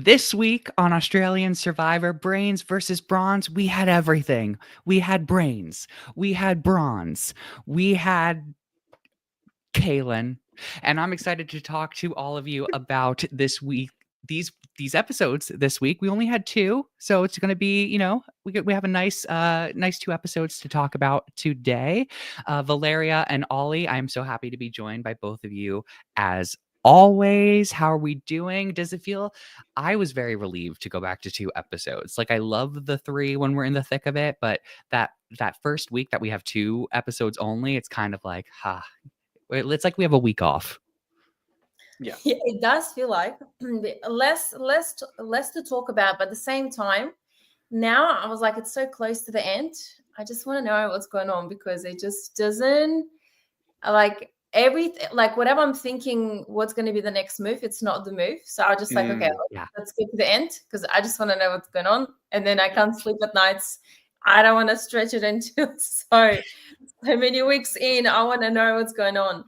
This week on Australian Survivor, Brains versus Bronze, we had everything. We had Brains, we had Bronze, we had Kaylin, and I'm excited to talk to all of you about this week. These episodes this week. We only had two, so it's going to be, we have a nice two episodes to talk about today. Valeria and Ollie, I'm so happy to be joined by both of you as always. How are we doing? Does it feel? I was very relieved to go back to two episodes. Like, I love the three when we're in the thick of it, but that first week that we have two episodes only, it's kind of like, it's like we have a week off. Yeah, it does feel like less to talk about, but at the same time, now I was like, it's so close to the end. I just want to know what's going on, because it just doesn't, like, everything, like whatever I'm thinking, what's going to be the next move, it's not the move. So I just like, okay, let's get to the end, because I just want to know what's going on, and then I can't sleep at nights. I don't want to stretch it until so many weeks in. I want to know what's going on.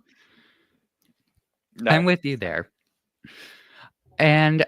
No. I'm with you there. And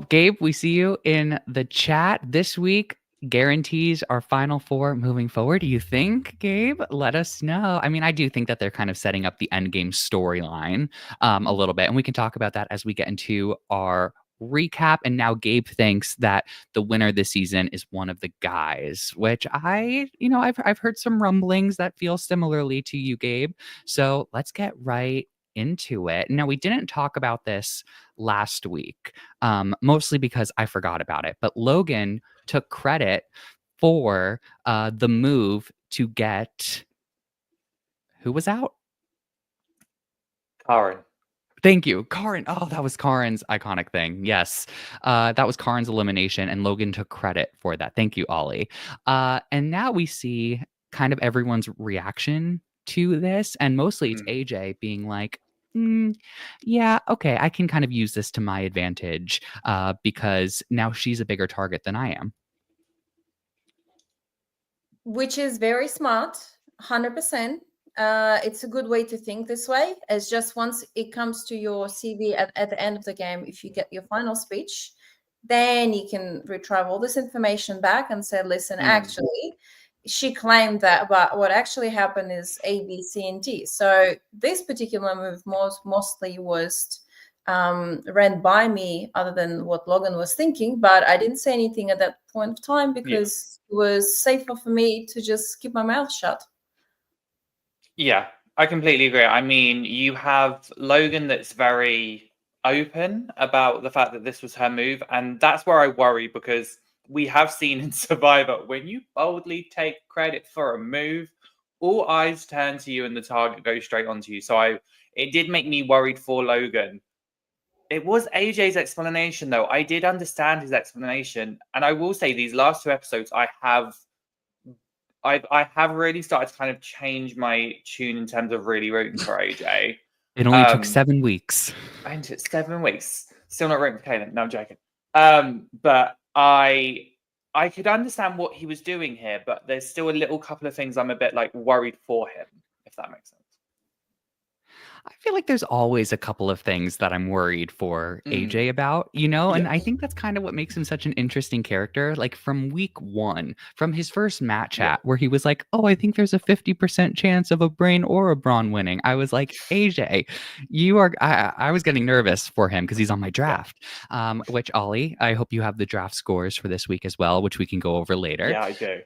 Gabe, we see you in the chat this week. Guarantees our final four moving forward. Do you think, Gabe? Let us know. I mean, I do think that they're kind of setting up the endgame storyline a little bit, and we can talk about that as we get into our recap. And now Gabe thinks that the winner this season is one of the guys, which I've heard some rumblings that feel similarly to you, Gabe. So let's get right into it. Now, we didn't talk about this last week, mostly because I forgot about it, but Logan took credit for the move to get, who was out? Karen. Thank you, Karen. Oh, that was Karen's iconic thing. Yes, that was Karen's elimination, and Logan took credit for that. Thank you, Ollie. And now we see kind of everyone's reaction to this, and mostly it's AJ being like, yeah, okay, I can kind of use this to my advantage because now she's a bigger target than I am. Which is very smart, 100%. It's a good way to think this way, as just once it comes to your CV at the end of the game, if you get your final speech, then you can retrieve all this information back and say, listen, actually, she claimed that, but what actually happened is A, B, C, and D. So this particular move mostly was ran by me, other than what Logan was thinking, but I didn't say anything at that point of time because it was safer for me to just keep my mouth shut. Yeah, I completely agree. I mean, you have Logan that's very open about the fact that this was her move, and that's where I worry, because we have seen in Survivor, when you boldly take credit for a move, all eyes turn to you and the target goes straight onto you. So it did make me worried for Logan. It was AJ's explanation, though. I did understand his explanation, and I will say these last two episodes, I have really started to kind of change my tune in terms of really rooting for AJ. It only took 7 weeks. And it's 7 weeks. Still not rooting for Kaylin. No, I'm joking. But I could understand what he was doing here, but there's still a little couple of things I'm a bit like worried for him, if that makes sense. I feel like there's always a couple of things that I'm worried for AJ about, and I think that's kind of what makes him such an interesting character. Like, from week 1, from his first match chat, where he was like, oh, I think there's a 50% chance of a Brain or a Brawn winning. I was like, AJ, I was getting nervous for him because he's on my draft, which, Ollie, I hope you have the draft scores for this week as well, which we can go over later. Yeah, I do.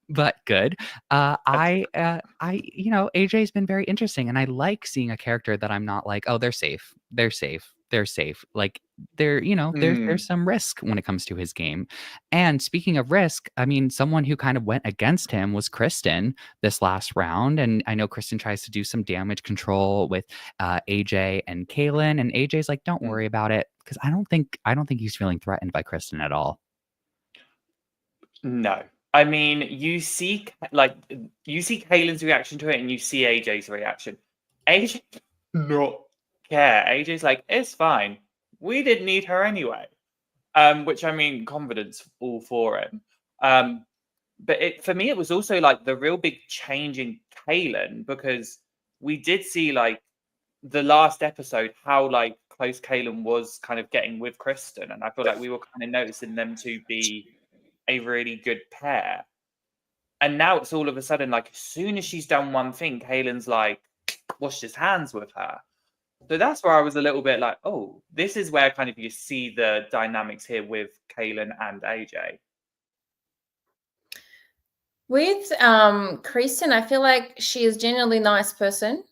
But good. AJ's been very interesting, and I like seeing a character that I'm not like, oh, they're safe. Like, there's some risk when it comes to his game. And speaking of risk, I mean, someone who kind of went against him was Kristen this last round, and I know Kristen tries to do some damage control with AJ and Kaylin, and AJ's like, don't worry about it, because I don't think he's feeling threatened by Kristen at all. No. I mean, you see Kaylin's reaction to it, and you see AJ's reaction. AJ does not care. AJ's like, it's fine. We didn't need her anyway. Which, I mean, confidence all for him. But for me, it was also like the real big change in Kaylin, because we did see like the last episode how like close Kaylin was kind of getting with Kristen. And I feel like we were kind of noticing them to be a really good pair. And now it's all of a sudden, like, as soon as she's done one thing, Kaylin's like washed his hands with her. So that's where I was a little bit like, oh, this is where kind of you see the dynamics here with Kaylin and AJ. With Kristen, I feel like she is genuinely a nice person.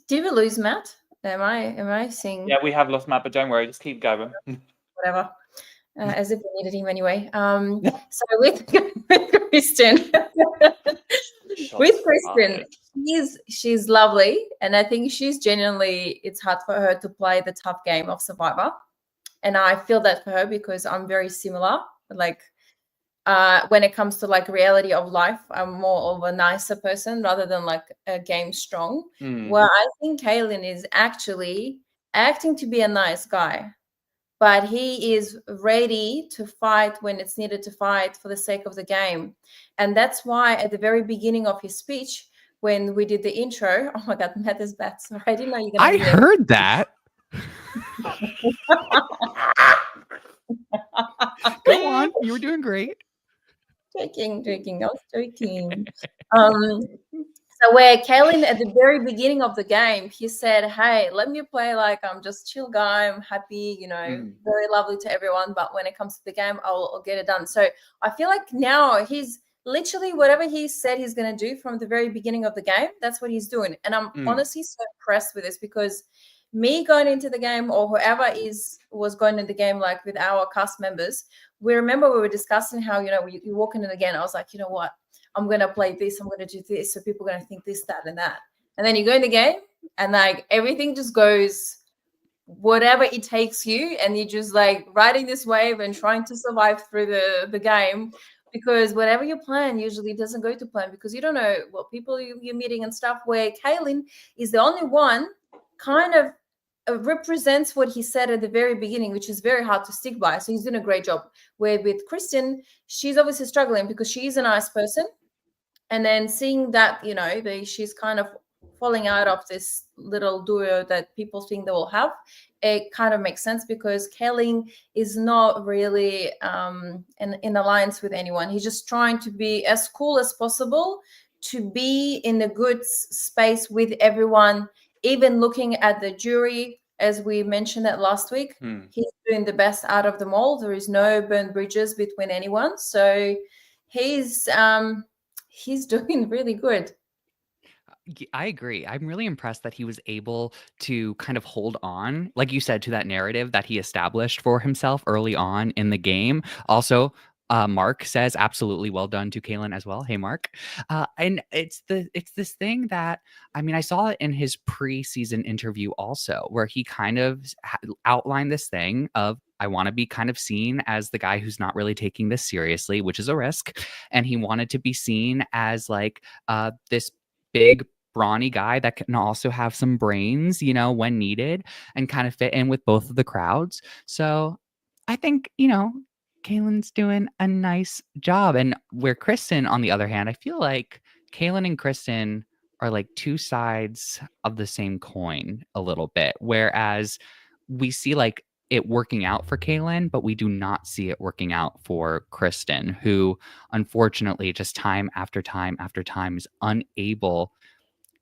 Did we lose Matt? Am I seeing? Yeah, we have lost Matt, but don't worry, just keep going. Whatever. As if we needed him anyway. So with Kristen, she's lovely, and I think she's genuinely. It's hard for her to play the tough game of Survivor, and I feel that for her because I'm very similar. Like when it comes to like reality of life, I'm more of a nicer person rather than like a game strong. Well, I think Kaylin is actually acting to be a nice guy, but he is ready to fight when it's needed to fight for the sake of the game. And that's why at the very beginning of his speech, when we did the intro, oh my God, Matt is back. Sorry, I didn't know you're going to heard that. Go on. You were doing great. Joking. I was joking. So where Kaylin at the very beginning of the game, he said, hey, let me play like I'm just chill guy. I'm happy, very lovely to everyone. But when it comes to the game, I'll get it done. So I feel like now he's literally whatever he said he's going to do from the very beginning of the game, that's what he's doing. And I'm honestly so impressed with this because me going into the game or whoever was going into the game, like with our cast members, we were discussing how, you walk into the game. I was like, you know what? I'm going to play this. I'm going to do this. So people are going to think this, that, and that. And then you go in the game and like everything just goes whatever it takes you. And you're just like riding this wave and trying to survive through the game because whatever you plan usually doesn't go to plan because you don't know what people you're meeting and stuff, where Kaylin is the only one kind of represents what he said at the very beginning, which is very hard to stick by. So he's doing a great job. Where with Kristen, she's obviously struggling because she is a nice person. And then seeing that, she's kind of falling out of this little duo that people think they will have, it kind of makes sense because Kaylin is not really in alliance with anyone. He's just trying to be as cool as possible, to be in a good space with everyone, even looking at the jury, as we mentioned that last week. He's doing the best out of them all. There is no burnt bridges between anyone. So he's doing really good. I agree. I'm really impressed that he was able to kind of hold on, like you said, to that narrative that he established for himself early on in the game. Also, Mark says absolutely well done to Kaylin as well. Hey, Mark. And it's this thing that, I saw it in his preseason interview also, where he kind of outlined this thing of, I want to be kind of seen as the guy who's not really taking this seriously, which is a risk. And he wanted to be seen as like this big brawny guy that can also have some brains, when needed, and kind of fit in with both of the crowds. So I think, Kaylin's doing a nice job. And where Kristen, on the other hand, I feel like Kaylin and Kristen are like two sides of the same coin a little bit. Whereas we see like it working out for Kaylin, but we do not see it working out for Kristen, who unfortunately just time after time after time is unable.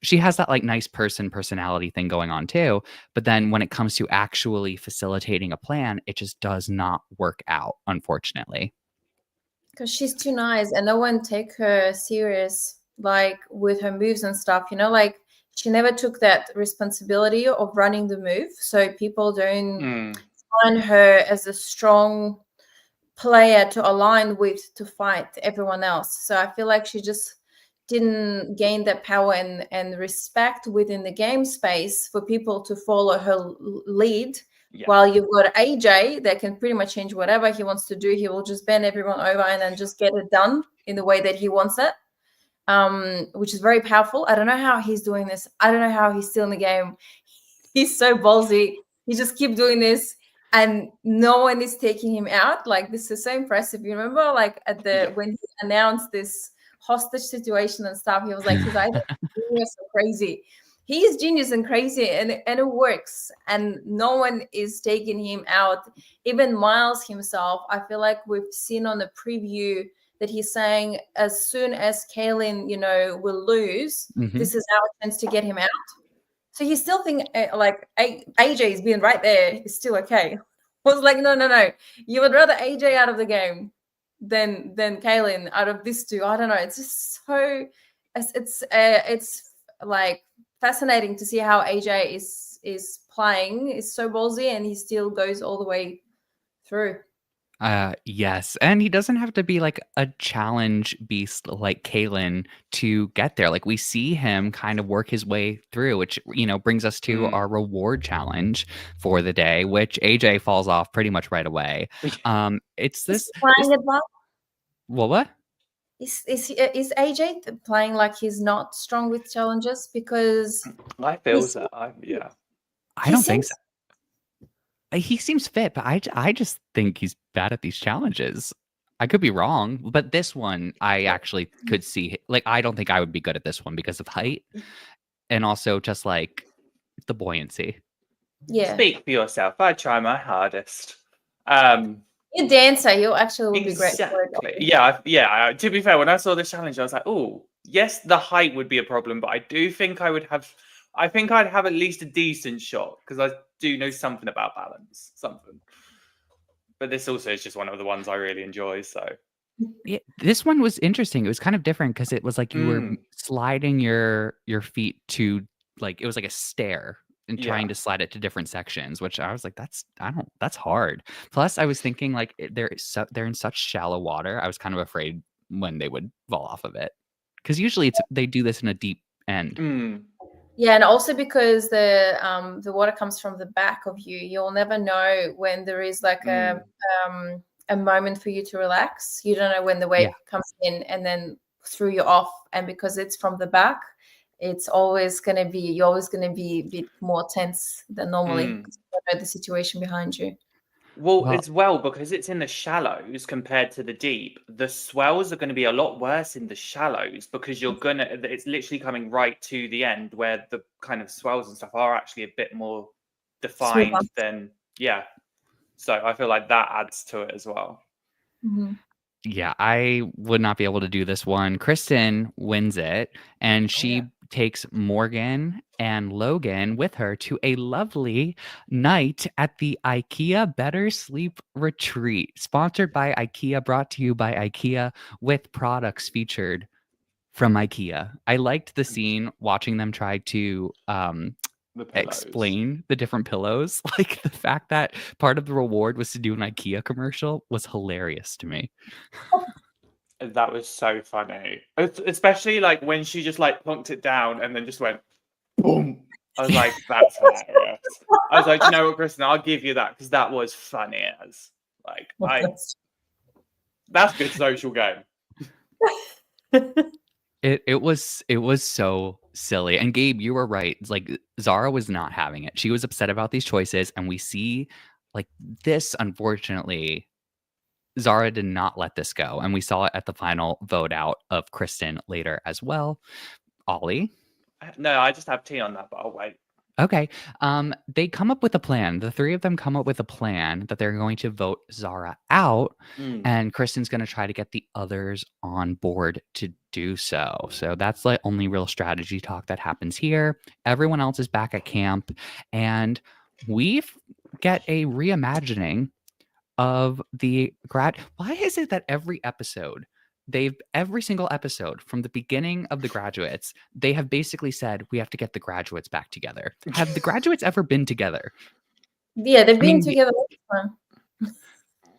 She has that like nice personality thing going on too. But then when it comes to actually facilitating a plan, it just does not work out, unfortunately. Because she's too nice and no one take her serious, like with her moves and stuff, like she never took that responsibility of running the move. So people don't find her as a strong player to align with to fight everyone else. So I feel like she just didn't gain that power and respect within the game space for people to follow her lead. While you've got AJ that can pretty much change whatever he wants to do. He will just bend everyone over and then just get it done in the way that he wants it, which is very powerful. I don't know how he's doing this. I don't know how he's still in the game. He's so ballsy. He just keep doing this and no one is taking him out. Like, this is so impressive. You remember like when he announced this hostage situation and stuff, he was like, his eyes are so crazy. he is genius and crazy, and it works, and no one is taking him out. Even Miles himself, I feel like we've seen on the preview that he's saying as soon as Kaylin, will lose, this is our chance to get him out. So you still think like AJ is being right there is still okay. I was like, no. You would rather AJ out of the game than Kaylin out of these two. I don't know. It's just so it's like fascinating to see how AJ is playing. Is so ballsy, and he still goes all the way through. Yes, and he doesn't have to be like a challenge beast like Kaylin to get there. Like we see him kind of work his way through, which brings us to our reward challenge for the day, which AJ falls off pretty much right away. It's this. Playing it well? What? Is AJ playing like he's not strong with challenges? Because I feel so. Yeah. I don't think so. He seems fit, but I just think he's bad at these challenges. I could be wrong, but this one I actually could see. Like, I don't think I would be good at this one because of height, and also just like the buoyancy. Yeah. Speak for yourself. I try my hardest. You dancer, you actually would be great for it. Yeah. To be fair, when I saw this challenge, I was like, oh, yes, the height would be a problem, but I do think I'd have at least a decent shot because I do know something about balance, something. But this also is just one of the ones I really enjoy. So yeah, this one was interesting. It was kind of different because it was like you were sliding your feet to like it was like a stair and trying to slide it to different sections, which I was like, that's hard. Plus, I was thinking like they're in such shallow water. I was kind of afraid when they would fall off of it because usually they do this in a deep end. Yeah, and also because the water comes from the back of you, you'll never know when there is like a moment for you to relax. You don't know when the wave comes in and then threw you off, and because it's from the back, you're always going to be a bit more tense than normally because you don't know the situation behind you. Well, as well, because it's in the shallows compared to the deep, the swells are going to be a lot worse in the shallows because it's literally coming right to the end where the kind of swells and stuff are actually a bit more defined than, So I feel like that adds to it as well. Mm-hmm. Yeah, I would not be able to do this one. Kristen wins it, and she takes Morgan and Logan with her to a lovely night at the IKEA Better Sleep Retreat, sponsored by IKEA, brought to you by IKEA, with products featured from IKEA. I liked the scene watching them try to explain the different pillows. Like the fact that part of the reward was to do an IKEA commercial was hilarious to me. That was so funny, especially like when she just like plunked it down and then just went boom. I was like, that's hilarious. I was like, you know what, Kristen, I'll give you that because that was funny as that's good social game. It was so silly. And Gabe, you were right. Like Zara was not having it. She was upset about these choices, and we see like this, unfortunately, Zara did not let this go. And we saw it at the final vote out of Kristen later as well. Ollie? No, I just have tea on that, but I'll wait. Okay. They come up with a plan. The three of them come up with a plan that they're going to vote Zara out, and Kristen's going to try to get the others on board to do so. So that's the only real strategy talk that happens here. Everyone else is back at camp, and we get a reimagining of the grad. Why is it that every single episode from the beginning of the graduates, they have basically said we have to get the graduates back together? Have the graduates ever been together? Yeah, they've been together all the time.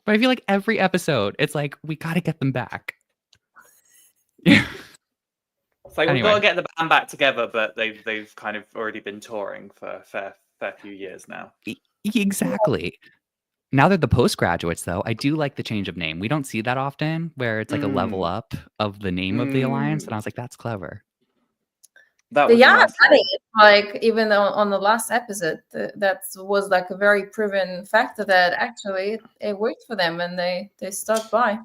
But I feel like every episode, it's like we got to get them back. Yeah. It's like we've got to get the band back together, but they've kind of already been touring for a fair few years now. Exactly. Now they're the postgraduates, though. I do like the change of name. We don't see that often, where it's like a level up of the name of the alliance, and I was like, that's clever. That was nice. Funny. Like even on the last episode, that was like a very proven factor that actually it worked for them, and they stuck by.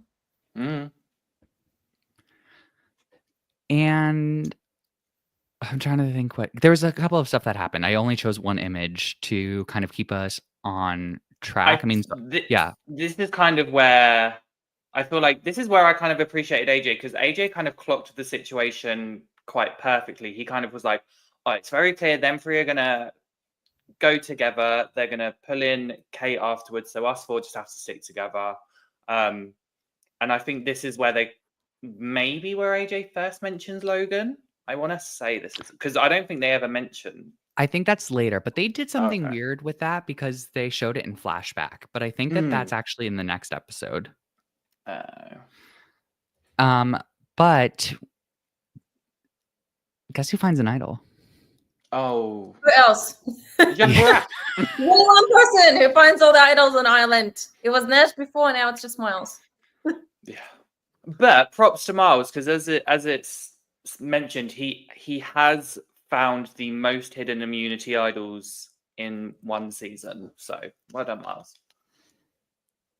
And I'm trying to think what there was a couple of stuff that happened. I only chose one image to kind of keep us on track. I mean, yeah. This is kind of where I feel like this is where I kind of appreciated AJ, because AJ kind of clocked the situation quite perfectly. He kind of was like, oh, it's very clear them three are going to go together. They're going to pull in Kate afterwards. So us four just have to stick together. And I think this is where where AJ first mentions Logan. I want to say this is because I don't think they ever mentioned. I think that's later, but they did something weird with that because they showed it in flashback. But I think that that's actually in the next episode. But guess who finds an idol? Oh, who else? Yeah, one person who finds all the idols on Island. It was Nash before, now it's just Miles. Yeah, but props to Miles, because as it's mentioned, he has found the most hidden immunity idols in one season. So well done, Miles.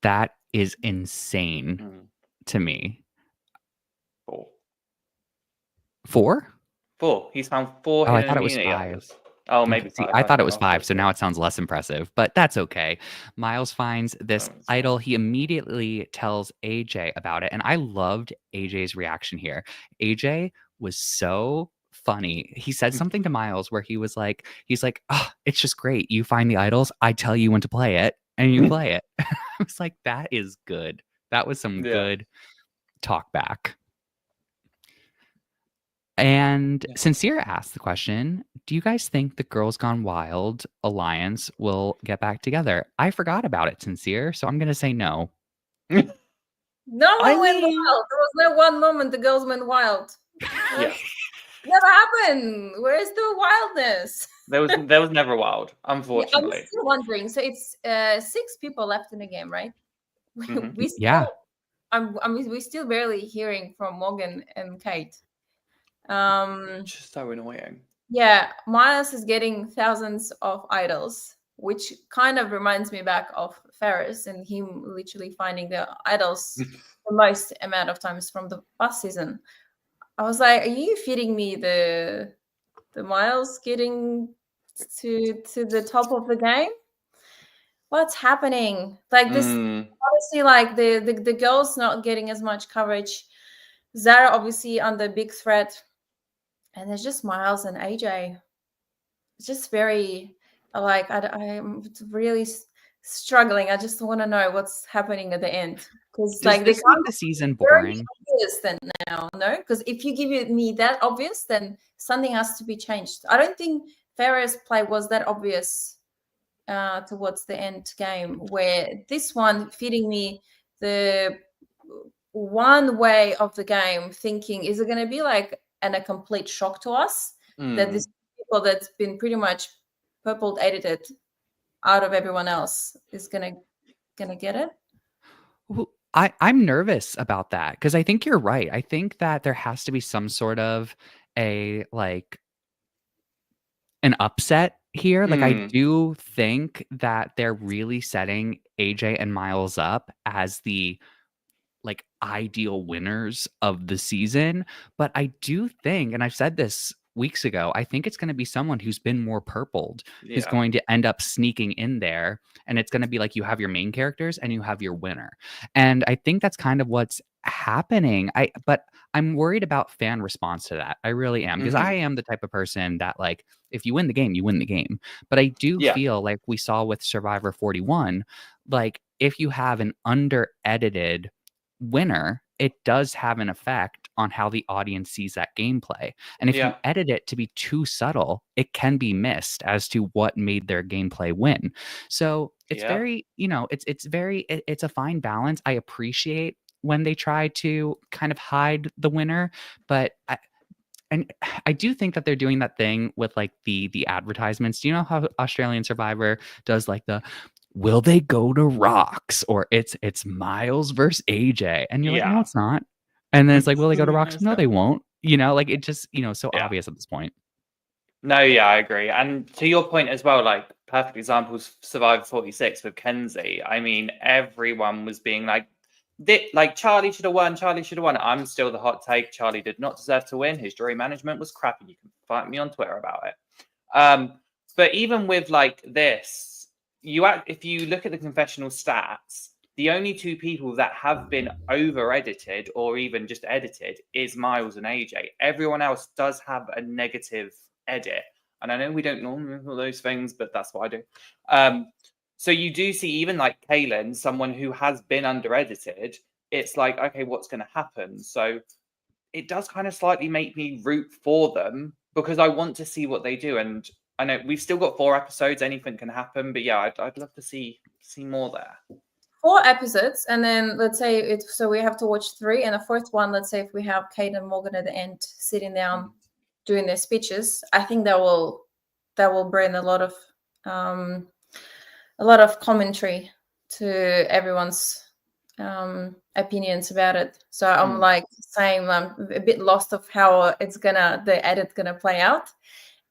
That is insane to me. 4? 4. He's found 4 hidden immunity idols. Oh, maybe 5. I thought it was 5, so now it sounds less impressive, but that's okay. Miles finds this idol. He immediately tells AJ about it, and I loved AJ's reaction here. AJ was so funny. He said something to Miles where he's like, oh, it's just great. You find the idols, I tell you when to play it, and you play it. I was like, that is good. That was some good talk back. And Sincere asked the question, do you guys think the Girls Gone Wild alliance will get back together? I forgot about it, Sincere, so I'm going to say no. No one went wild. There was no one moment the girls went wild. Yeah. Never happened. Where's the wildness? There was never wild, unfortunately. I'm still wondering. So it's 6 people left in the game, right? We're still barely hearing from Morgan and Kate. Just so annoying. Yeah, Miles is getting thousands of idols, which kind of reminds me back of Ferris and him literally finding the idols the most amount of times from the past season. I was like, are you feeding me the Miles getting to the top of the game? What's happening? Like this, obviously, like the girls not getting as much coverage. Zara obviously under big threat. And there's just Miles and AJ. It's just very, like, I'm really struggling. I just want to know what's happening at the end. Because, like, this make the season boring? Obvious then now, no? Because if you give me that obvious, then something has to be changed. I don't think Ferris' play was that obvious towards the end game, where this one feeding me the one way of the game, thinking, is it going to be like a complete shock to us that this people that's been pretty much purple edited out of everyone else is gonna get it? Well, I'm nervous about that because I think you're right. I think that there has to be some sort of an upset here. Like, I do think that they're really setting AJ and Miles up as the ideal winners of the season. But I do think, and I've said this weeks ago, I think it's going to be someone who's been more purpled, who's going to end up sneaking in there. And it's going to be like, you have your main characters and you have your winner. And I think that's kind of what's happening. But I'm worried about fan response to that. I really am, because I am the type of person that, like, if you win the game, you win the game. But I do feel like we saw with Survivor 41, like, if you have an under-edited winner, it does have an effect on how the audience sees that gameplay. And if you edit it to be too subtle, it can be missed as to what made their gameplay win. So it's very, it's a fine balance. I appreciate when they try to kind of hide the winner, but I do think that they're doing that thing with like the advertisements. Do you know how Australian Survivor does like the will they go to Rocks, or it's Miles versus AJ, and you're like, no, it's not. And then it's like, will they go to Rocks? No, they won't. Like, it just, so obvious at this point. No, yeah, I agree. And to your point as well, like, perfect examples, Survivor 46 with Kenzie. I mean, everyone was being like, like Charlie should have won. Charlie should have won. I'm still the hot take. Charlie did not deserve to win. His jury management was crappy. You can find me on Twitter about it. But even with like this, if you look at the confessional stats, the only two people that have been over edited or even just edited is Miles and AJ. Everyone else does have a negative edit. And I know we don't normally do those things, but that's what I do. So you do see even like Kaylin, someone who has been under edited, it's like, okay, what's going to happen? So it does kind of slightly make me root for them because I want to see what they do. And I know we've still got 4 episodes, anything can happen, but yeah, I'd love to see more there. 4 episodes, and then let's say so we have to watch 3, and the fourth one, let's say if we have Kate and Morgan at the end sitting down doing their speeches, I think that will bring a lot of commentary to everyone's opinions about it. So I'm like saying I'm a bit lost of how the edit's gonna play out.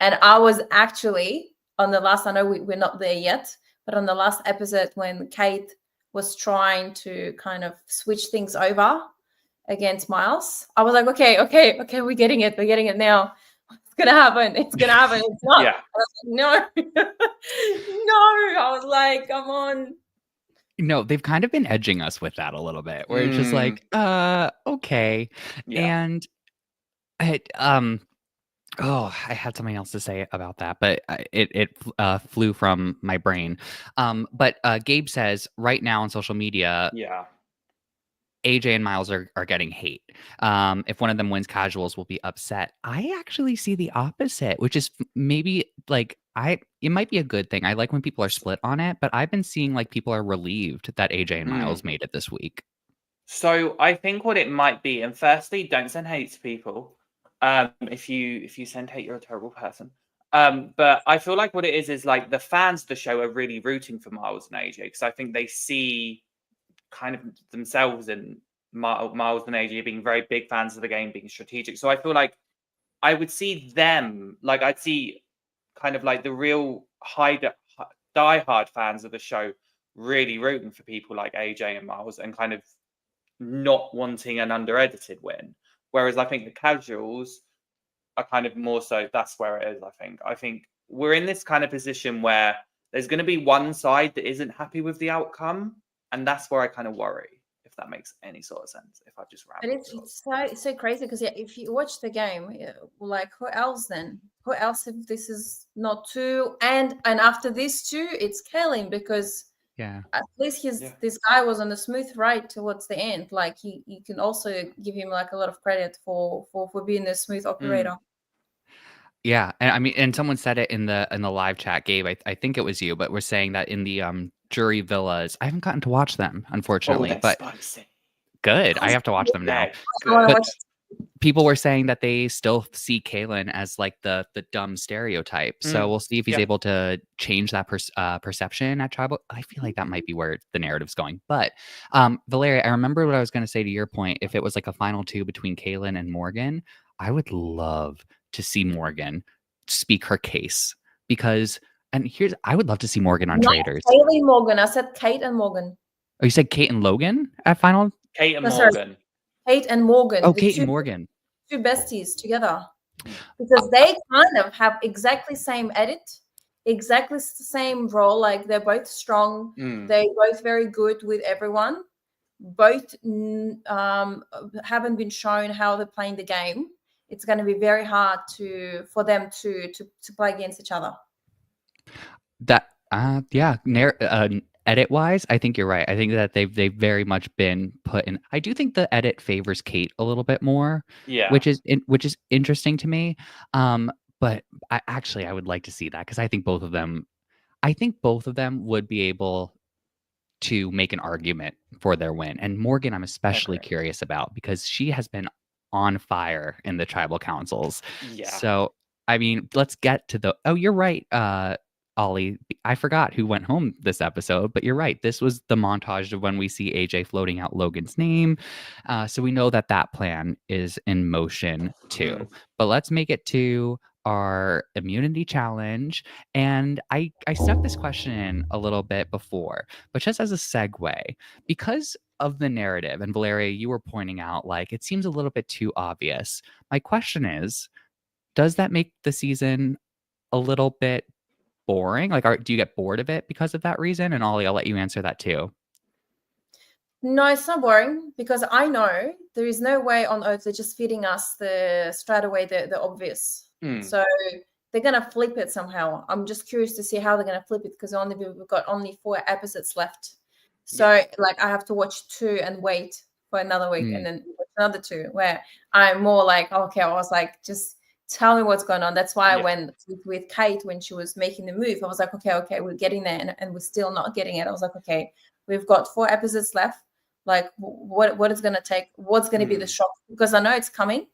And I was actually on the last, I know we're not there yet, but on the last episode when Kate was trying to kind of switch things over against Miles, I was like, okay, we're getting it now. It's gonna happen. It's not. Yeah. No. I was like, come on. No, they've kind of been edging us with that a little bit, where it's just like, okay. Yeah. And I had something else to say about that, but it flew from my brain. But Gabe says right now on social media, AJ and Miles are getting hate. If one of them wins casuals, will be upset. I actually see the opposite, which is maybe like it might be a good thing. I like when people are split on it, but I've been seeing like people are relieved that AJ and Miles made it this week. So I think what it might be, and firstly, don't send hate to people. If you send hate, you're a terrible person. But I feel like what it is like the fans of the show are really rooting for Miles and AJ because I think they see kind of themselves in Miles and AJ being very big fans of the game, being strategic. So I feel like I would see them, like I'd see kind of like the real die-hard fans of the show really rooting for people like AJ and Miles and kind of not wanting an under-edited win. Whereas I think the casuals are kind of more so, that's where it is, I think we're in this kind of position where there's going to be one side that isn't happy with the outcome. And that's where I kind of worry, if that makes any sort of sense, if I just rambled. But it's so crazy because if you watch the game, like who else then? Who else if this is not 2? And after this 2, it's Kaylin because at least this guy was on a smooth ride towards the end. Like you can also give him like a lot of credit for being a smooth operator. Yeah, and I mean, and someone said it in the live chat, Gabe. I think it was you, but we're saying that in the jury villas. I haven't gotten to watch them, unfortunately, but spicy. Good. I have to watch them now. But people were saying that they still see Kaylin as like the dumb stereotype. So we'll see if he's able to change that perception at Tribal. I feel like that might be where the narrative's going. But Valeria, I remember what I was going to say to your point. If it was like a final 2 between Kaylin and Morgan, I would love to see Morgan speak her case because, and I would love to see Morgan on Traders. Kaylee Morgan. I said Kate and Morgan. Oh, you said Kate and Logan at final? Kate and Morgan. Sorry. Kate and Morgan. Oh, Kate and Morgan. 2 besties together. Because they kind of have exactly same edit, exactly the same role. Like they're both strong. They're both very good with everyone. Both haven't been shown how they're playing the game. It's going to be very hard for them to play against each other. That edit wise, I think you're right. I think that they've very much been put in. I do think the edit favors Kate a little bit more, which is interesting to me. But I would like to see that because I think both of them would be able to make an argument for their win. And Morgan, I'm especially curious about because she has been on fire in the tribal councils. Yeah. So I mean, let's get to the. Oh, you're right. Ollie, I forgot who went home this episode, but you're right. This was the montage of when we see AJ floating out Logan's name. So we know that plan is in motion too. But let's make it to our immunity challenge. And I stuck this question in a little bit before, but just as a segue, because of the narrative, and Valeria, you were pointing out like it seems a little bit too obvious. My question is, does that make the season a little bit boring? Like, do you get bored of it because of that reason? And Ollie, I'll let you answer that too. No, it's not boring because I know there is no way on earth they're just feeding us straight away the obvious. So they're gonna flip it somehow. I'm just curious to see how they're gonna flip it because we've got only 4 episodes left. So like I have to watch 2 and wait for another week and then watch another 2 where I'm more like, okay, I was like, just tell me what's going on. That's why I went with Kate when she was making the move. I was like, okay, we're getting there and we're still not getting it. I was like, okay, we've got 4 episodes left. Like what it's going to take, what's going to be the shock, because I know it's coming,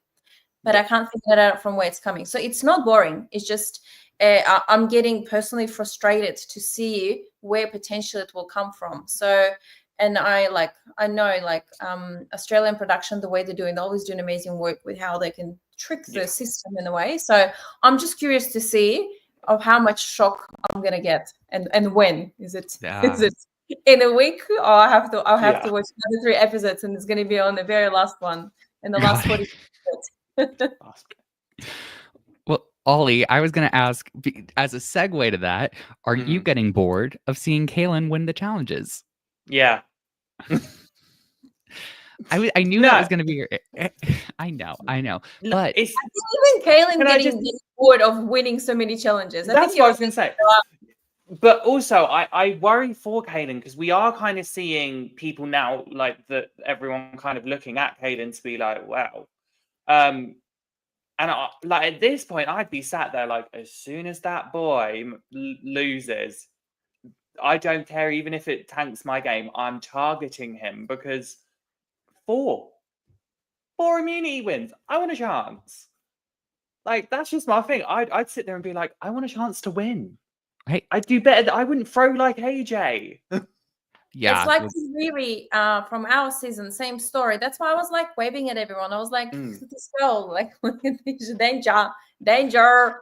but I can't figure it out from where it's coming. So it's not boring. It's just I'm getting personally frustrated to see where potentially it will come from. So, and I know Australian production, the way they're always doing amazing work with how they can trick the system in a way. So I'm just curious to see of how much shock I'm going to get and when is it in a week, or I'll have to watch another 3 episodes, and it's going to be on the very last one in the last 40 minutes. Well, Ollie, I was going to ask, as a segue to that, are you getting bored of seeing Kaylin win the challenges? Yeah. I knew that was going to be your. I know. But even Kaylin getting bored of winning so many challenges. That's what I was going to say. But also, I worry for Kaylin because we are kind of seeing people now, like that everyone kind of looking at Kaylin to be like, wow. And like at this point, I'd be sat there like, as soon as that boy loses, I don't care, even if it tanks my game, I'm targeting him because 4 immunity wins. I want a chance. Like, that's just my thing. I'd sit there and be like, I want a chance to win. Hey, I'd do better. I wouldn't throw like AJ. Yeah, it's like Riri from our season, same story. That's why I was like waving at everyone. I was like, this girl, like, danger.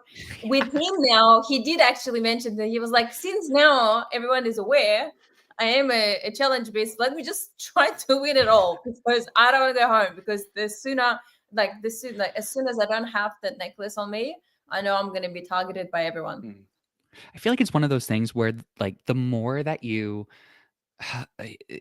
With him now, he did actually mention that he was like, since now everyone is aware, I am a challenge beast. Let me just try to win it all because I don't want to go home. Because as soon as I don't have that necklace on me, I know I'm going to be targeted by everyone. I feel like it's one of those things where, like, the more that you.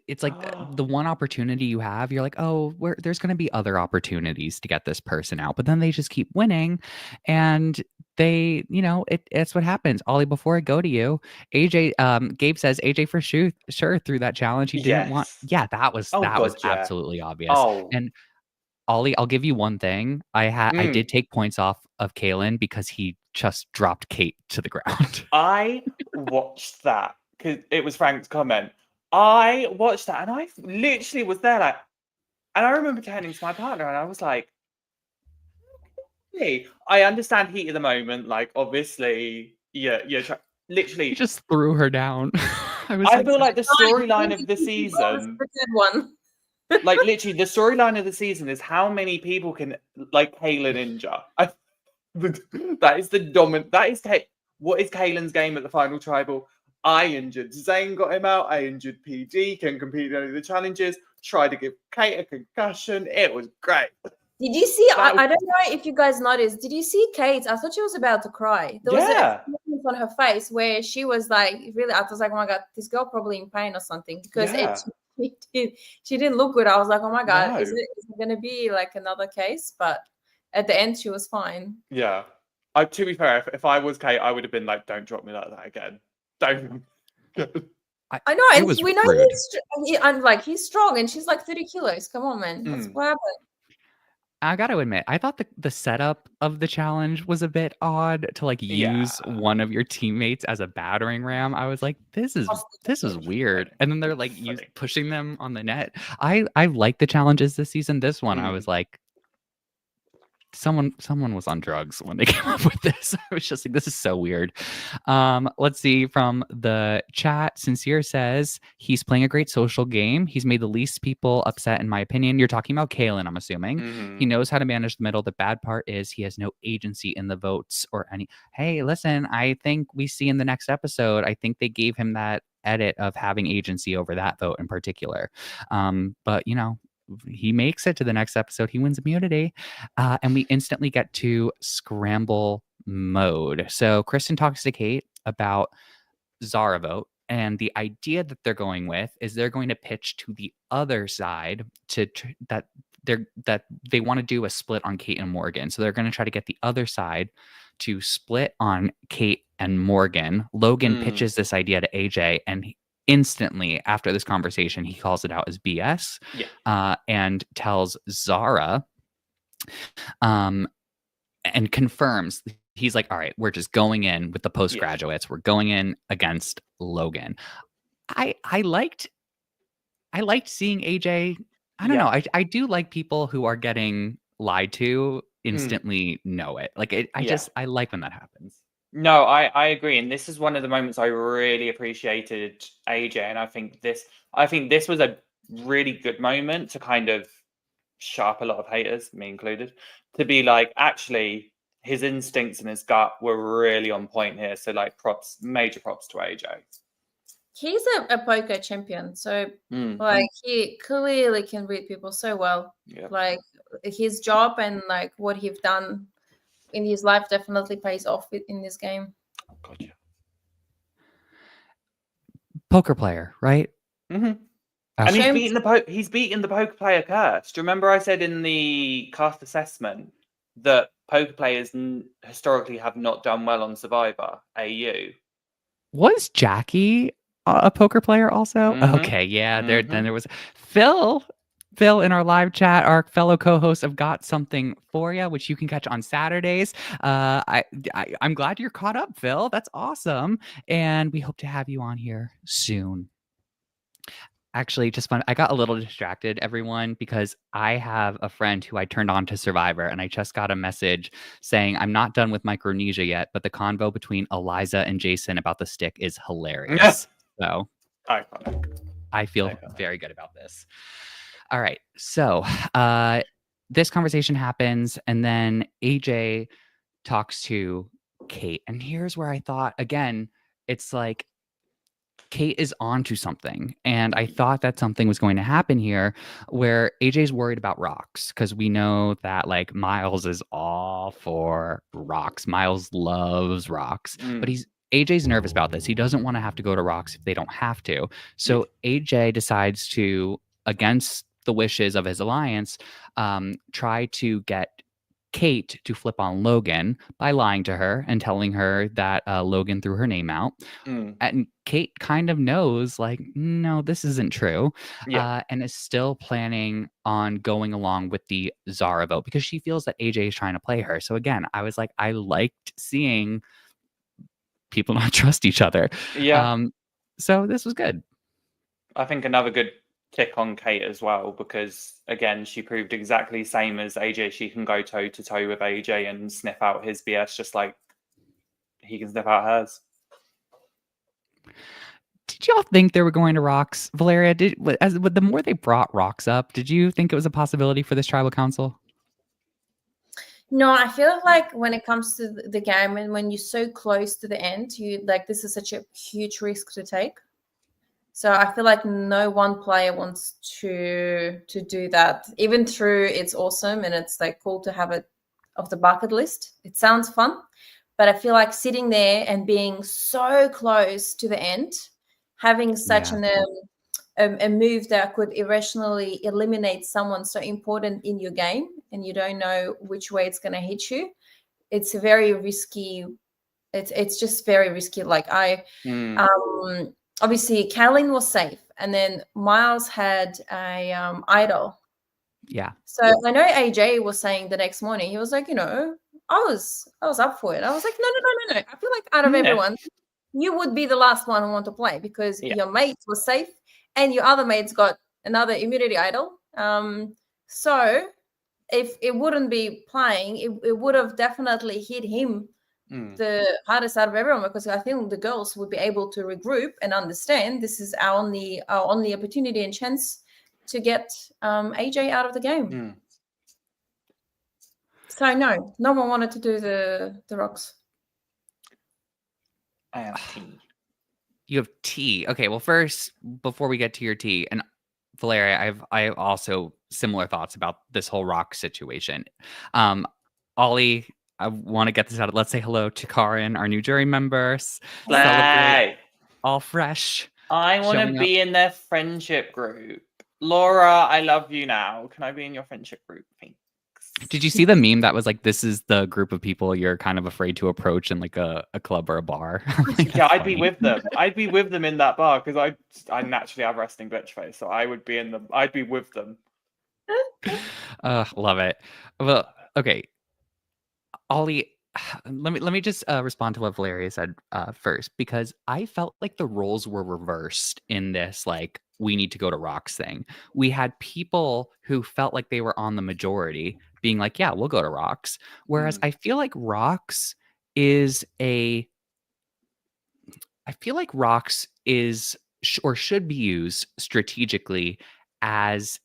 It's like the one opportunity you have, you're like, oh, there's going to be other opportunities to get this person out, but then they just keep winning, and they, it's what happens. Ollie, before I go to you, AJ, Gabe says AJ for sure through that challenge he didn't want. Yeah, that was absolutely obvious. And Ollie, I'll give you one thing. I did take points off of Kaylin because he just dropped Kate to the ground. I watched that because it was Frank's comment. I watched that and I literally was there like, and I remember turning to my partner and I was like, hey, I understand heat of the moment. Like, obviously, literally. He just threw her down. I feel like the storyline of the season. Like, literally, the storyline of the season is how many people can, like, Kaylin injure. That is the dominant. What is Kaylin's game at the final tribal? I injured Zane, got him out. I injured PG, can compete in any of the challenges. Tried to give Kate a concussion. It was great. Did you see? I don't know if you guys noticed. Did you see Kate? I thought she was about to cry. There was a moment on her face where she was like, really. I was like, oh my god, this girl probably in pain or something because she didn't look good. I was like, oh my god, is it going to be like another case? But at the end, she was fine. Yeah. To be fair, if I was Kate, I would have been like, don't drop me like that again. Don't. I know, and we know he's strong, and she's like 30 kilos. Come on, man. What happened? I got to admit, I thought the setup of the challenge was a bit odd to like use one of your teammates as a battering ram. I was like, this is weird. And then they're like pushing them on the net. I like the challenges this season. This one, I was like, someone was on drugs when they came up with this. I was just like, this is so weird. Let's see from the chat. Sincere says he's playing a great social game. He's made the least people upset, in my opinion. You're talking about Kalen, I'm assuming. Mhm. He knows how to manage the middle. The bad part is he has no agency in the votes or any. Hey, listen, I think we see in the next episode, I think they gave him that edit of having agency over that vote in particular. But he makes it to the next episode. He wins immunity. And we instantly get to scramble mode. So Kristen talks to Kate about Zara vote. And the idea that they're going with is they're going to pitch to the other side that they want to do a split on Kate and Morgan. So they're going to try to get the other side to split on Kate and Morgan. Logan pitches this idea to AJ, and instantly after this conversation, he calls it out as BS. And tells Zara, and confirms. He's like, all right, we're just going in with the postgraduates. We're going in against Logan. I liked seeing AJ. I don't know. I do like people who are getting lied to instantly know it. Like I like when that happens. No, I agree. And this is one of the moments I really appreciated AJ. And I think this was a really good moment to kind of shut up a lot of haters, me included, to be like, actually, his instincts and his gut were really on point here. So like major props to AJ. He's a poker champion. So like he clearly can read people so well. Yeah. Like his job and like what he's done in his life definitely pays off in this game. Gotcha. Poker player, right? Mm-hmm. And he's beaten the poker player curse. Do you remember I said in the cast assessment that poker players historically have not done well on Survivor AU? Was Jackie a poker player also? Okay, yeah. Then there was Phil in our live chat, our fellow co-host of Got Something For Ya, which you can catch on Saturdays. I'm glad you're caught up, Phil. That's awesome. And we hope to have you on here soon. Actually, just fun. I got a little distracted, everyone, because I have a friend who I turned on to Survivor, and I just got a message saying I'm not done with Micronesia yet, but the convo between Eliza and Jason about the stick is hilarious. So I feel very good about this. All right. So this conversation happens, and then AJ talks to Kate. And here's where I thought, again, it's like Kate is onto something. And I thought that something was going to happen here where AJ's worried about rocks, because we know that like Miles is all for rocks. Miles loves rocks, but AJ's nervous about this. He doesn't want to have to go to rocks if they don't have to. So AJ decides to, against the wishes of his alliance, try to get Kate to flip on Logan by lying to her and telling her that Logan threw her name out. And Kate kind of knows, like, no, this isn't true. And is still planning on going along with the Zara vote because she feels that AJ is trying to play her. So again, I was like, I liked seeing people not trust each other. So this was good. I think another good tick on Kate as well, because again, she proved exactly the same as AJ. She can go toe to toe with AJ and sniff out his BS just like he can sniff out hers. Did y'all think they were going to rocks, Valeria? The more they brought rocks up, did you think it was a possibility for this tribal council? No, I feel like when it comes to the game and when you're so close to the end, you like this is such a huge risk to take. So I feel like no one player wants to do that. Even through it's awesome and it's like cool to have it off the bucket list. It sounds fun, but I feel like sitting there and being so close to the end, having such a move that could irrationally eliminate someone so important in your game, and you don't know which way it's going to hit you. It's a very risky. It's just very risky. Like obviously, Kathleen was safe, and then Miles had a idol. Yeah. So I know AJ was saying the next morning, he was like, I was up for it. I was like, no. I feel like out of everyone, you would be the last one who want to play because your mates were safe, and your other mates got another immunity idol. So if it wouldn't be playing, it would have definitely hit him the hardest out of everyone, because I think the girls would be able to regroup and understand this is our only opportunity and chance to get AJ out of the game. So no one wanted to do the rocks. I have tea. You have tea. Okay, well, first, before we get to your tea, and Valeria, I have also similar thoughts about this whole rock situation. Ollie, I want to get this out. Let's say hello to Karin, our new jury members. Celebrate all fresh. I want to be in their friendship group. Laura, I love you now. Can I be in your friendship group? Thanks. Did you see the meme that was like, this is the group of people you're kind of afraid to approach in like a club or a bar? Like, yeah, I'd be with them. I'd be with them in that bar because I naturally have resting bitch face, so I would be I'd be with them. Love it. Well, okay. Ollie, let me just respond to what Valeria said first, because I felt like the roles were reversed in this, like, we need to go to Rocks thing. We had people who felt like they were on the majority being like, yeah, we'll go to Rocks. Whereas I feel like Rocks is or should be used strategically as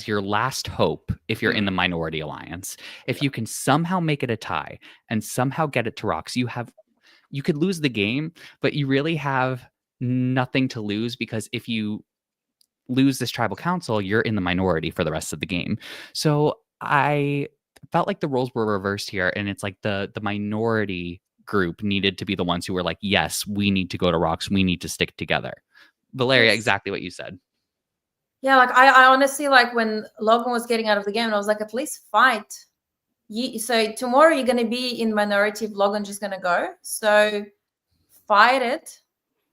your last hope if you're in the minority alliance. If you can somehow make it a tie and somehow get it to Rocks, you could lose the game, but you really have nothing to lose, because if you lose this tribal council, you're in the minority for the rest of the game. So I felt like the roles were reversed here, and it's like the minority group needed to be the ones who were like, yes, we need to go to Rocks, we need to stick together. Valeria, exactly what you said. Yeah, like I honestly, like, when Logan was getting out of the game, I was like, at least fight. So tomorrow you're going to be in minority if Logan's just going to go. So fight it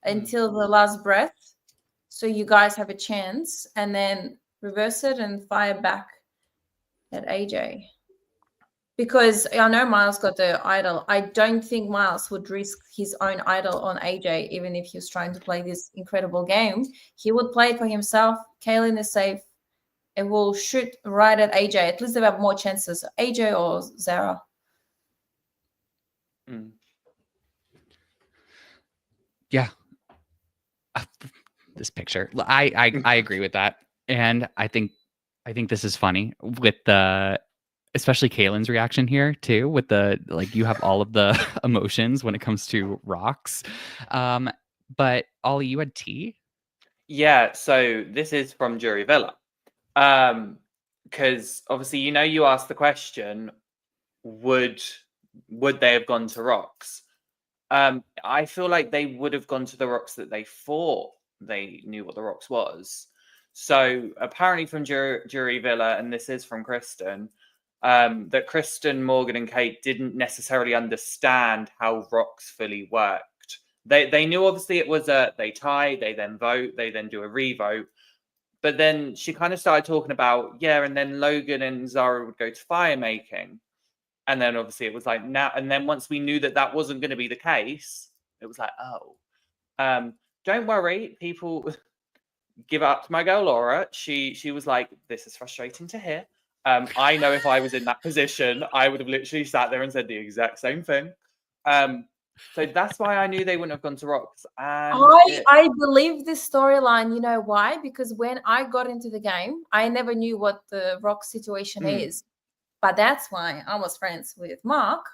until the last breath, so you guys have a chance, and then reverse it and fire back at AJ. Because I know Miles got the idol. I don't think Miles would risk his own idol on AJ, even if he was trying to play this incredible game. He would play it for himself. Kaylin is safe. And will shoot right at AJ. At least they have more chances. AJ or Zara. Yeah. This picture. I agree with that. And I think this is funny with especially Kaylin's reaction here too, with like, you have all of the emotions when it comes to Rocks. But Ollie, you had tea? Yeah, so this is from Jury Villa. Because obviously, you asked the question, would they have gone to Rocks? I feel like they would have gone to the Rocks that they thought they knew what the Rocks was. So apparently from Jury Villa, and this is from Kristen, that Kristen, Morgan, and Kate didn't necessarily understand how Rocks fully worked. They knew obviously it was they tie, they then vote, they then do a revote. But then she kind of started talking about, and then Logan and Zara would go to fire making. And then obviously it was like now, and then once we knew that wasn't going to be the case, it was like, don't worry, people, give it up to my girl Laura. She was like, this is frustrating to hear. I know if I was in that position, I would have literally sat there and said the exact same thing. So that's why I knew they wouldn't have gone to Rocks. And I believe this storyline. You know why? Because when I got into the game, I never knew what the Rocks situation is. But that's why I was friends with Mark.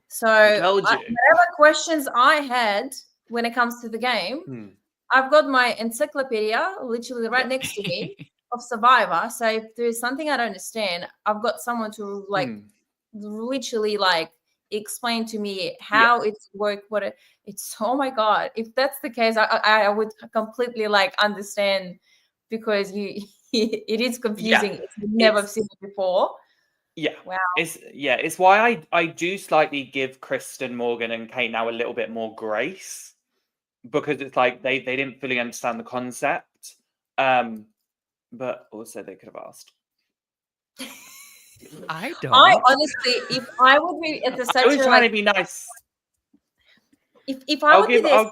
So whatever questions I had when it comes to the game, I've got my encyclopedia literally right next to me of Survivor. So if there's something I don't understand, I've got someone to literally explain to me how it's worked, it's. Oh my God, if that's the case, I would completely understand, because it is confusing. You've never seen it before. Wow. It's why I do slightly give Kristen, Morgan, and Kate now a little bit more grace, because it's like they didn't fully understand the concept, but also they could have asked. I don't. I honestly, if I would be at the I was trying to be nice. If I would be this,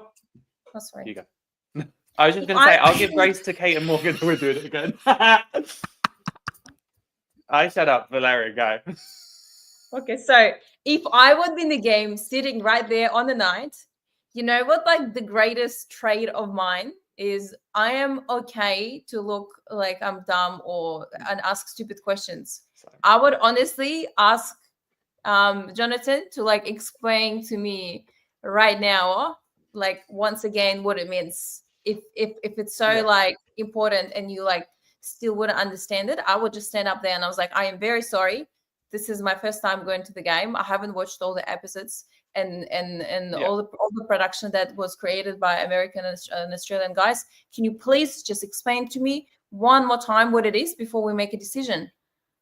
sorry. You go. I was just going to say, I'll give grace to Kate and Morgan who are doing it again. I shut up. Valeria, go. Okay, so if I would be in the game sitting right there on the night, you know what, like the greatest trait of mine is I am okay to look like I'm dumb and ask stupid questions. I would honestly ask Jonathan to like explain to me right now, like once again, what it means. If it's so like important and you like still wouldn't understand it, I would just stand up there and I was like, I am very sorry. This is my first time going to the game. I haven't watched all the episodes and all the production that was created by American and Australian guys. Can you please just explain to me one more time what it is before we make a decision?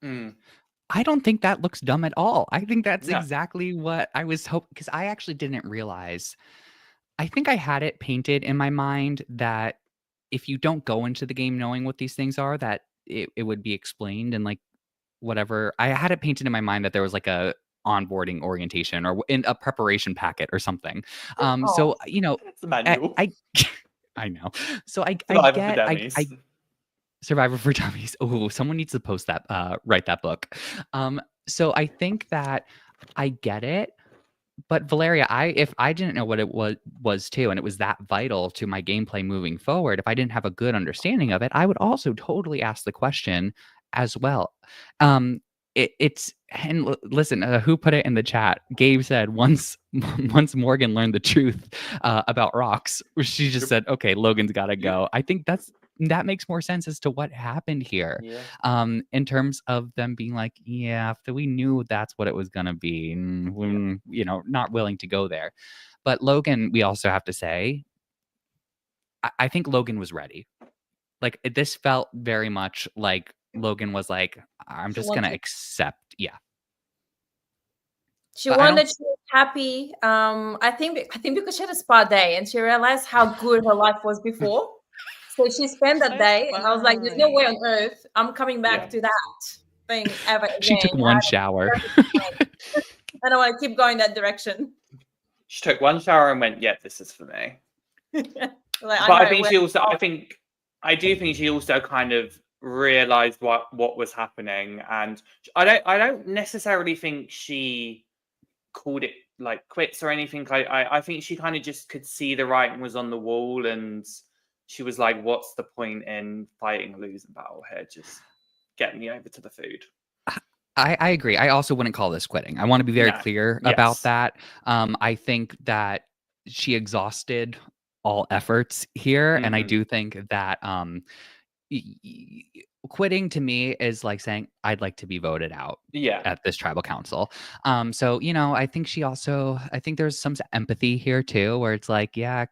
I don't think that looks dumb at all. I think that's No. exactly what I was hoping, because I actually didn't realize. I think I had it painted in my mind that if you don't go into the game knowing what these things are, that it would be explained and like whatever. I had it painted in my mind that there was like a onboarding orientation or in a preparation packet or something. So you know, That's the manual. I know. So I Survivor get for Dummies. Survivor for Dummies. Oh, someone needs to post that, write that book. So I think that I get it. But Valeria, if I didn't know what it was too, and it was that vital to my gameplay moving forward, if I didn't have a good understanding of it, I would also totally ask the question as well. Listen, who put it in the chat? Gabe said once Morgan learned the truth about rocks, she just said, "Okay, Logan's got to go." I think that makes more sense as to what happened here. In terms of them being like, yeah, after we knew that's what it was gonna be, you know, not willing to go there. But Logan, we also have to say, I think Logan was ready. Like this felt very much like Logan was like, I'm just gonna accept. Yeah. She wanted, she was happy. I think because she had a spa day and she realized how good her life was before. So she spent that day, and I was like, "There's no way on earth I'm coming back to that thing ever again." She took one shower. I don't want to keep going that direction. She took one shower and went, "Yeah, this is for me." Like, but I think she also, I do think she also kind of realized what was happening, and I don't necessarily think she called it like quits or anything. I think she kind of just could see the writing was on the wall, and she was like, what's the point in fighting a losing battle here? Just get me over to the food. I agree. I also wouldn't call this quitting. I want to be very clear about that. I think that she exhausted all efforts here. And I do think that quitting to me is like saying, I'd like to be voted out at this tribal council. So, you know, I think I think there's some empathy here too, where it's like, yeah,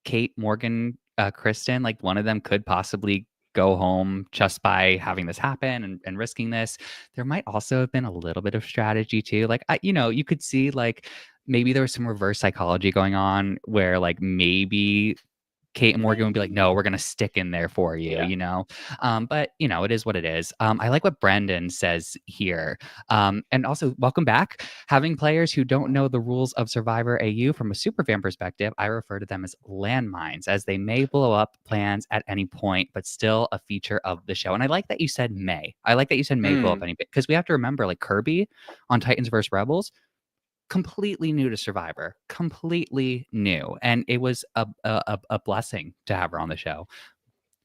Kate, Morgan, Kristen, like one of them could possibly go home just by having this happen and risking this. There might also have been a little bit of strategy too. Like, you know, you could see like maybe there was some reverse psychology going on where like maybe Kate and Morgan would be like, no, we're going to stick in there for you, you know? But, you know, it is what it is. I like what Brendan says here. And also, welcome back. Having players who don't know the rules of Survivor AU from a superfan perspective, I refer to them as landmines, as they may blow up plans at any point, but still a feature of the show. And I like that you said may. I like that you said may blow up any bit, because we have to remember, like Kirby on Titans vs. Rebels, completely new to Survivor, completely new, and it was a blessing to have her on the show.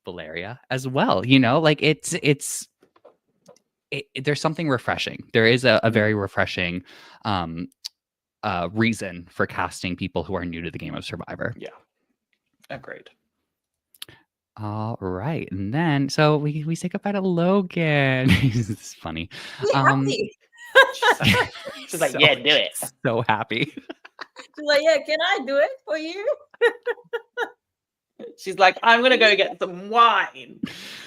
Valeria as well, you know, like there's something refreshing. There is a very refreshing reason for casting people who are new to the game of Survivor. Yeah, agreed. All right, and then so we say goodbye to Logan. It's funny. She's like, yeah, do it. So happy. She's like, yeah, can I do it for you? She's like, I'm gonna go get some wine.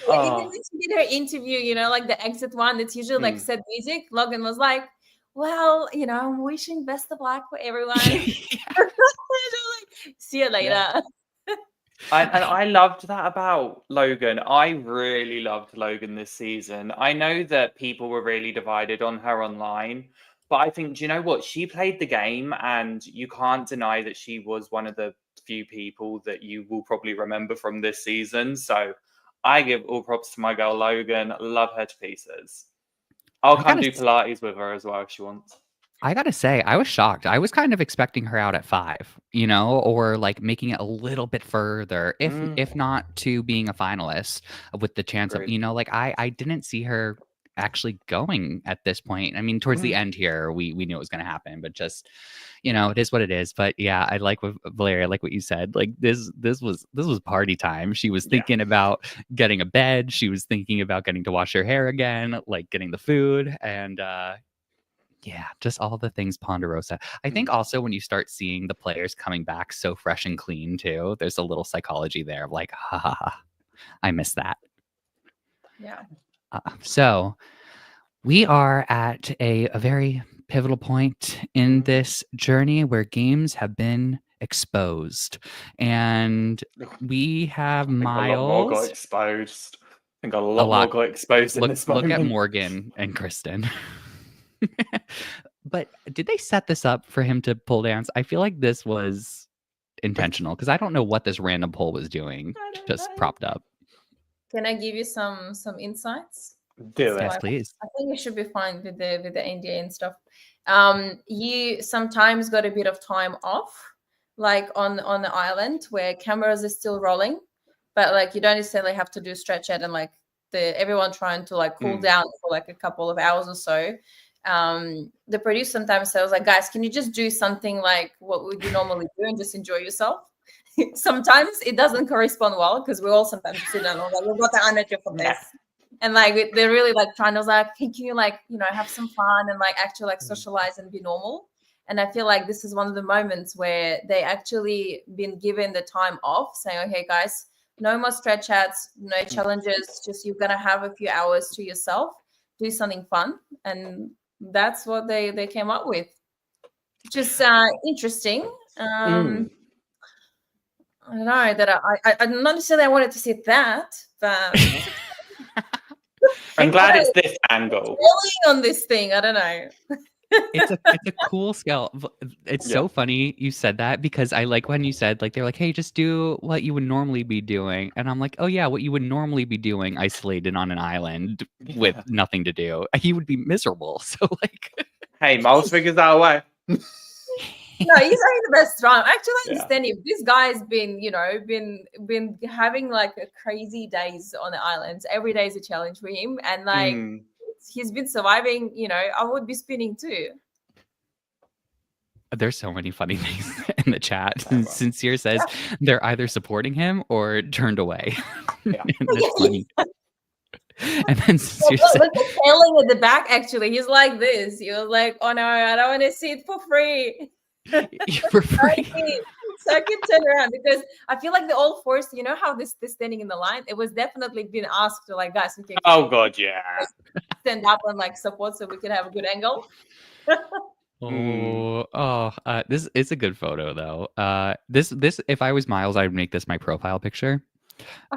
Even when she did her interview, you know, like the exit one, it's usually like sad music. Logan was like, well, you know, I'm wishing best of luck for everyone. See you later. Yeah. And I loved that about Logan. I really loved Logan this season. I know that people were really divided on her online, but I think, do you know what? She played the game, and you can't deny that she was one of the few people that you will probably remember from this season. So I give all props to my girl Logan. Love her to pieces. I'll come do Pilates with her as well if she wants. I gotta say, I was shocked. I was kind of expecting her out at 5, or like making it a little bit further, if not to being a finalist with the chance of, like I didn't see her actually going at this point. I mean, towards the end here, we knew it was going to happen, but just, it is what it is. But yeah, I like with Valeria, I like what you said. Like this was party time. She was thinking about getting a bed. She was thinking about getting to wash her hair again, like getting the food, and yeah, just all the things Ponderosa. I think also when you start seeing the players coming back so fresh and clean too, there's a little psychology there of like, ha ha ha, I miss that. Yeah. So we are at a very pivotal point in this journey where games have been exposed, and we have Miles. A lot more got exposed. I think a lot more got exposed in this moment. Look at Morgan and Kristen. But did they set this up for him to pole dance? I feel like this was intentional because I don't know what this random pole was doing, just propped up. Can I give you some insights? Do it. Yes, please. I think it should be fine with the NDA and stuff. You sometimes got a bit of time off, like on the island where cameras are still rolling, but like you don't necessarily have to do stretch out and like everyone trying to like cool down for like a couple of hours or so. The producer sometimes says like, guys, can you just do something like what would you normally do and just enjoy yourself? Sometimes it doesn't correspond well because we all sometimes sit down and like, we've got the energy for this. And like they're really like trying to like, hey, can you like, have some fun and like actually like socialize and be normal? And I feel like this is one of the moments where they actually been given the time off, saying, okay, guys, no more stretch outs, no challenges, just you're gonna have a few hours to yourself, do something fun. And that's what they came up with. Just interesting. I don't know that I'm not necessarily I wanted to see that, but I'm glad it's this angle. On this thing, I don't know. It's a cool scale. It's so funny you said that because I like when you said like they're like, hey, just do what you would normally be doing, and I'm like, oh yeah, what you would normally be doing, isolated on an island with nothing to do. He would be miserable. So like, hey, Miles figures that away. No, he's having the best time. Actually, I understand him. This guy's been, been having like a crazy days on the islands. Every day is a challenge for him, and like he's been surviving. I would be spinning too. There's so many funny things in the chat. Sincere says they're either supporting him or turned away. That's funny. And then Sincere says, look at Telling at the back. Actually, he's like this. He was like, "Oh no, I don't want to see it for free." For free. So I can turn around because I feel like they're all forced. You know how this standing in the line? It was definitely been asked to like, guys, okay. Oh god, yeah. Stand up and like support so we can have a good angle. This is a good photo though. This if I was Miles, I would make this my profile picture.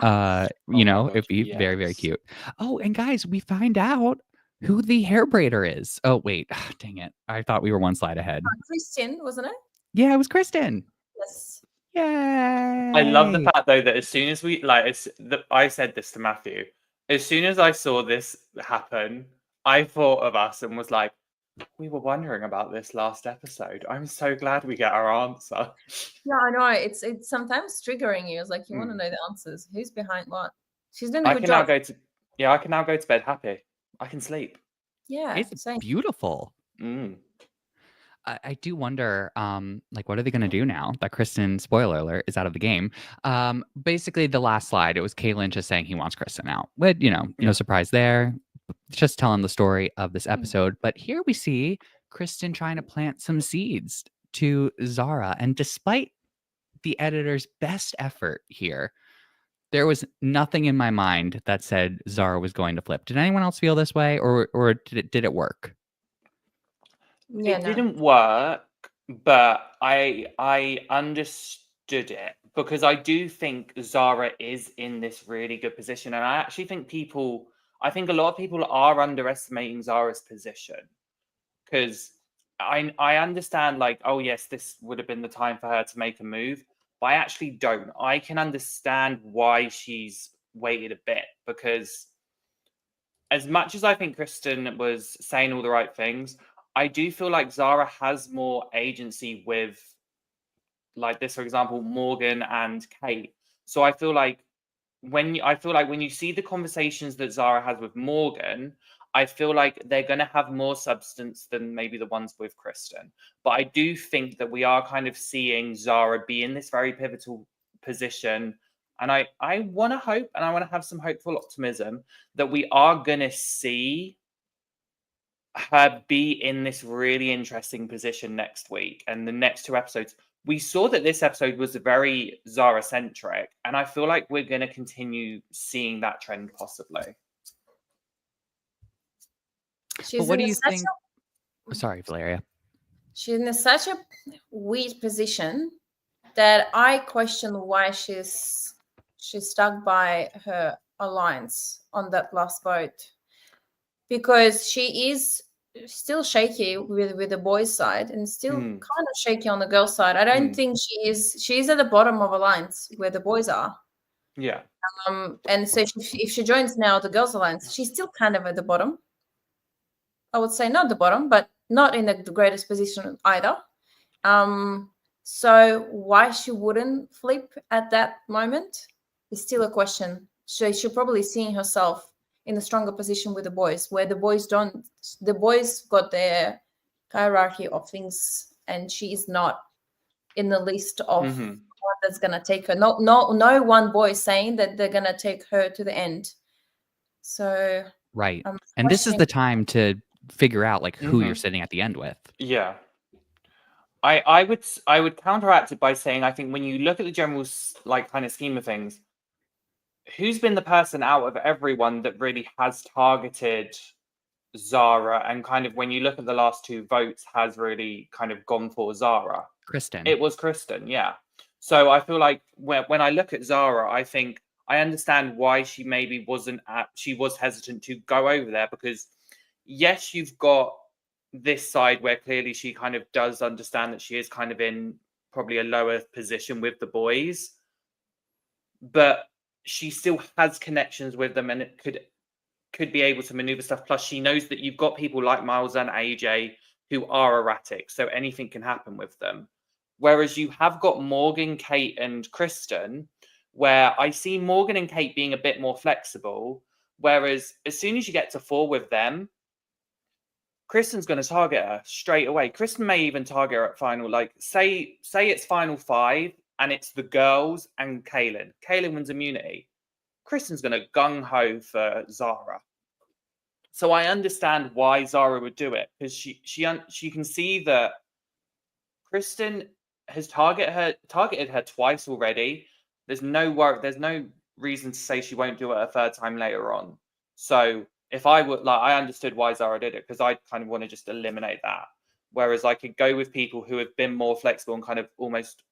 It'd be very, very cute. Oh, and guys, we find out who the hair braider is. Oh, wait. Dang it. I thought we were one slide ahead. Kristen, wasn't it? Yeah, it was Kristen. Yes. Yay. I love the fact, though, that as soon as I said this to Matthew, as soon as I saw this happen, I thought of us and was like, we were wondering about this last episode. I'm so glad we get our answer. Yeah, I know. It's sometimes triggering you. It's like you want to know the answers. Who's behind what? She's doing a good job. I can now go to bed happy. I can sleep. Yeah, it's beautiful. I do wonder, what are they going to do now that Kristen, spoiler alert, is out of the game? Basically, the last slide, it was Kaylin just saying he wants Kristen out. But, no surprise there. Just telling the story of this episode. But here we see Kristen trying to plant some seeds to Zara. And despite the editor's best effort here, there was nothing in my mind that said Zara was going to flip. Did anyone else feel this way, or did it work? Yeah, it didn't work, but I understood it because I do think Zara is in this really good position, and I actually think a lot of people are underestimating Zara's position because I understand like, oh yes, this would have been the time for her to make a move. But I actually don't. I can understand why she's waited a bit because as much as I think Kristen was saying all the right things, I do feel like Zara has more agency with, like this, for example, Morgan and Kate. So I feel like when you see the conversations that Zara has with Morgan, I feel like they're going to have more substance than maybe the ones with Kristen. But I do think that we are kind of seeing Zara be in this very pivotal position. And I want to hope, and I want to have some hopeful optimism that we are going to see her be in this really interesting position next week and the next 2 episodes. We saw that this episode was very Zara centric, and I feel like we're going to continue seeing that trend possibly. But what do you think? Sorry, Valeria. She's in such a weird position that I question why she's stuck by her alliance on that last vote, because she is still shaky with the boys' side and still kind of shaky on the girls' side. I don't think she's at the bottom of alliance where the boys are. Yeah. And so if she joins now the girls' alliance, she's still kind of at the bottom. I would say not the bottom, but not in the greatest position either. So why she wouldn't flip at that moment is still a question. So she's probably seeing herself in a stronger position with the boys, where the boys got their hierarchy of things, and she is not in the list of one that's gonna take her. No one boy saying that they're gonna take her to the end. So right, and this is the time to figure out like who you're sitting at the end with. Yeah. I would counteract it by saying I think when you look at the general like kind of scheme of things, who's been the person out of everyone that really has targeted Zara, and kind of when you look at the last 2 votes has really kind of gone for Zara? Kristen. It was Kristen, yeah. So I feel like when I look at Zara, I think I understand why she maybe she was hesitant to go over there, because yes, you've got this side where clearly she kind of does understand that she is kind of in probably a lower position with the boys, but she still has connections with them and it could be able to maneuver stuff. Plus she knows that you've got people like Miles and AJ who are erratic, so anything can happen with them. Whereas you have got Morgan, Kate and Kristen, where I see Morgan and Kate being a bit more flexible, whereas as soon as you get to 4 with them, Kristen's going to target her straight away. Kristen may even target her at final. Like, say it's final 5 and it's the girls and Kaylin. Kaylin wins immunity. Kristen's going to gung-ho for Zara. So I understand why Zara would do it, because she can see that Kristen has targeted her twice already. There's no reason to say she won't do it a 3rd time later on. So if I would, like, I understood why Zara did it, because I kind of want to just eliminate that. Whereas I could go with people who have been more flexible and kind of almost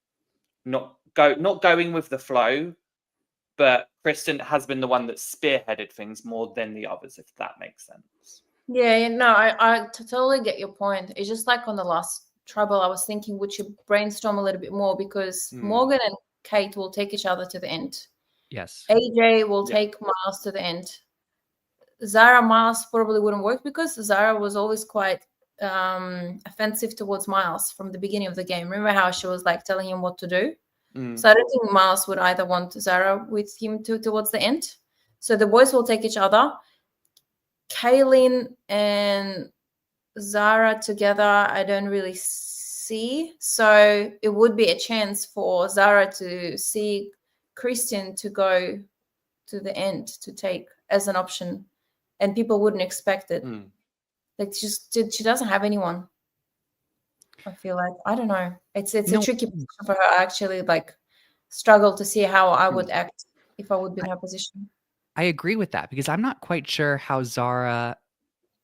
not going with the flow, but Kristen has been the one that spearheaded things more than the others, if that makes sense. Yeah, no, I totally get your point. It's just like on the last Trouble, I was thinking, would you brainstorm a little bit more, because Morgan and Kate will take each other to the end. Yes. AJ will take Miles to the end. Zara Miles probably wouldn't work, because Zara was always quite offensive towards Miles from the beginning of the game. Remember how she was like telling him what to do? So I don't think Miles would either want Zara with him towards the end. So the boys will take each other. Kaylin and Zara together, I don't really see. So it would be a chance for Zara to see Kristen to go to the end to take as an option, and people wouldn't expect it. Like, she doesn't have anyone. I feel like, I don't know. It's a tricky position for her. I actually like struggle to see how I would act if I would be in her position. I agree with that, because I'm not quite sure how Zara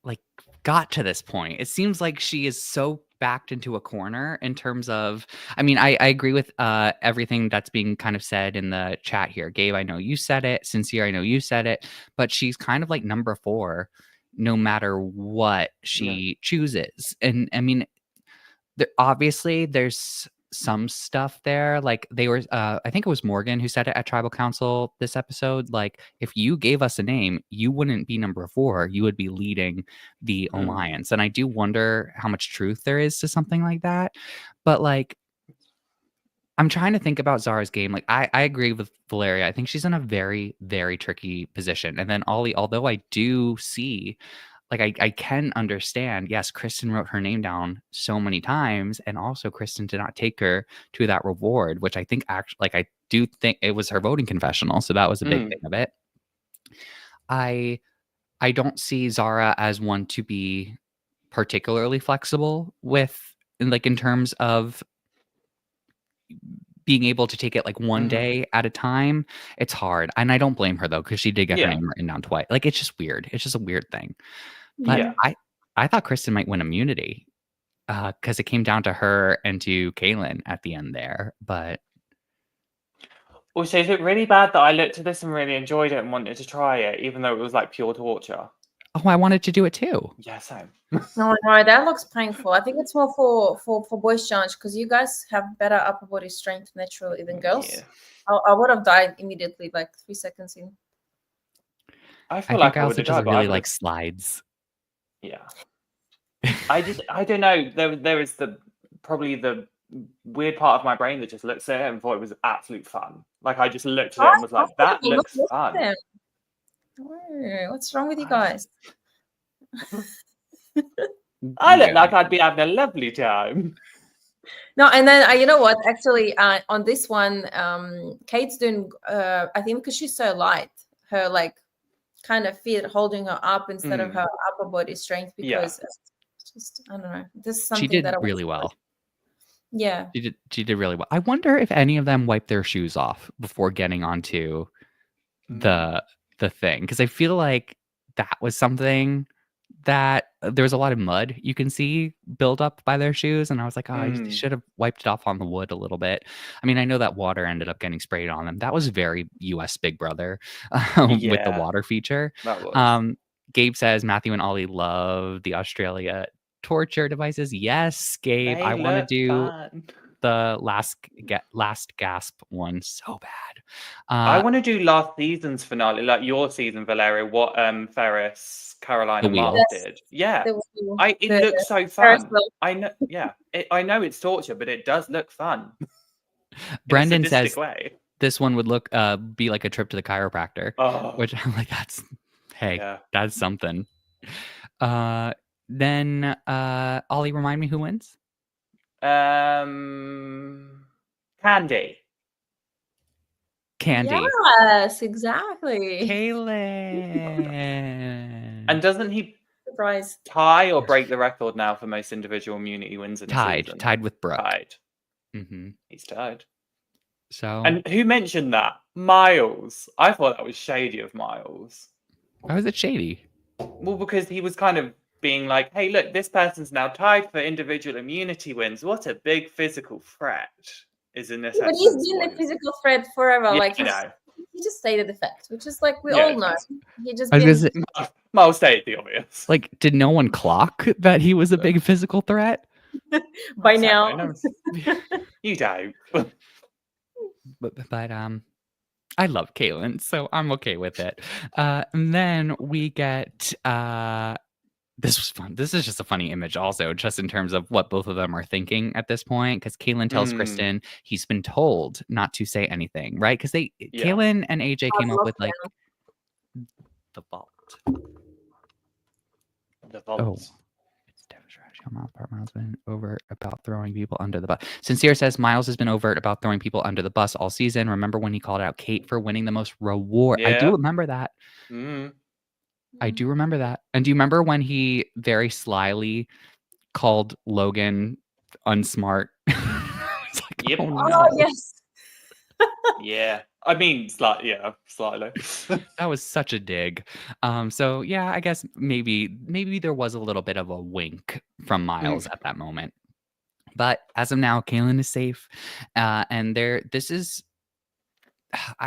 like got to this point. It seems like she is so backed into a corner in terms of, I mean, I agree with everything that's being kind of said in the chat here. Gabe, I know you said it. Sincere, I know you said it, but she's kind of like number 4 no matter what she chooses. And I mean, obviously there's some stuff there. Like they were, I think it was Morgan who said it at Tribal Council this episode. Like, if you gave us a name, you wouldn't be number 4. You would be leading the alliance. And I do wonder how much truth there is to something like that. But like, I'm trying to think about Zara's game. Like, I agree with Valeria. I think she's in a very, very tricky position. And then Ollie, although I do see, like, I can understand, yes, Kristen wrote her name down so many times. And also Kristen did not take her to that reward, which I think actually, like, I do think it was her voting confessional. So that was a big thing of it. I don't see Zara as one to be particularly flexible with, like, in terms of being able to take it like one day at a time. It's hard. And I don't blame her though, because she did get her name written down twice. Like, it's just weird. It's just a weird thing. But I thought Kristen might win immunity because it came down to her and to Kaylin at the end there. But also, is it really bad that I looked at this and really enjoyed it and wanted to try it, even though it was like pure torture? Oh, I wanted to do it too. Yeah, same. No, that looks painful. I think it's more for boys challenge because you guys have better upper body strength naturally than girls. Yeah. I would have died immediately, like 3 seconds in. I feel like I also would just have died. really like slides. Yeah. I don't know. There is probably the weird part of my brain that just looks at it and thought it was absolute fun. Like, I just looked at it and was like, that looks fun. Oh, what's wrong with you guys? I look like I'd be having a lovely time. No, and then you know what? Actually, on this one, Kate's doing. I think because she's so light, her like kind of feet holding her up instead of her upper body strength. Because it's just, I don't know. This is something she did that really well. Yeah, she did really well. I wonder if any of them wiped their shoes off before getting onto the thing, because I feel like that was something that there's a lot of mud you can see build up by their shoes, and I was like, oh, you should have wiped it off on the wood a little bit. I mean, I know that water ended up getting sprayed on them. That was very US Big Brother with the water feature. That was. Gabe says Matthew and Ollie love the Australia torture devices. Yes, Gabe, I want to do the last gasp one so bad. I want to do last season's finale, like your season, Valeria. What Ferris, Caroline, and Mark did. Yeah, it looks so fun. I know. Yeah, I know it's torture, but it does look fun. Brendan says this one would look be like a trip to the chiropractor, which I'm like, that's something. Then Ollie, remind me who wins. Candy. Yes, exactly. Kaylin. And doesn't he tie or break the record now for most individual immunity wins in a season? Tied with Brooke. He's tied. So, and who mentioned that? Miles. I thought that was shady of Miles. Why was it shady? Well, because he was kind of being like, hey, look, this person's now tied for individual immunity wins. What a big physical threat is in this. But he's been a physical threat forever. Yeah, like he just stated the fact, which is like we all know. He just Miles stated the obvious. Like, did no one clock that he was a big physical threat? By now. You don't. But I love Kaylin, so I'm okay with it. And then we get this was fun. This is just a funny image also, just in terms of what both of them are thinking at this point, because Kaylin tells Kristen he's been told not to say anything, right? Because Kaylin and AJ came up with like the vault. The vault. Oh. Miles has been overt about throwing people under the bus. Sincere says Miles has been overt about throwing people under the bus all season. Remember when he called out Kate for winning the most reward? I do remember that. I do remember that. And do you remember when he very slyly called Logan unsmart? Yep. Oh, no. Yes. Yeah. I mean, slightly. That was such a dig. So yeah, I guess maybe there was a little bit of a wink from Miles at that moment. But as of now, Kaylin is safe. And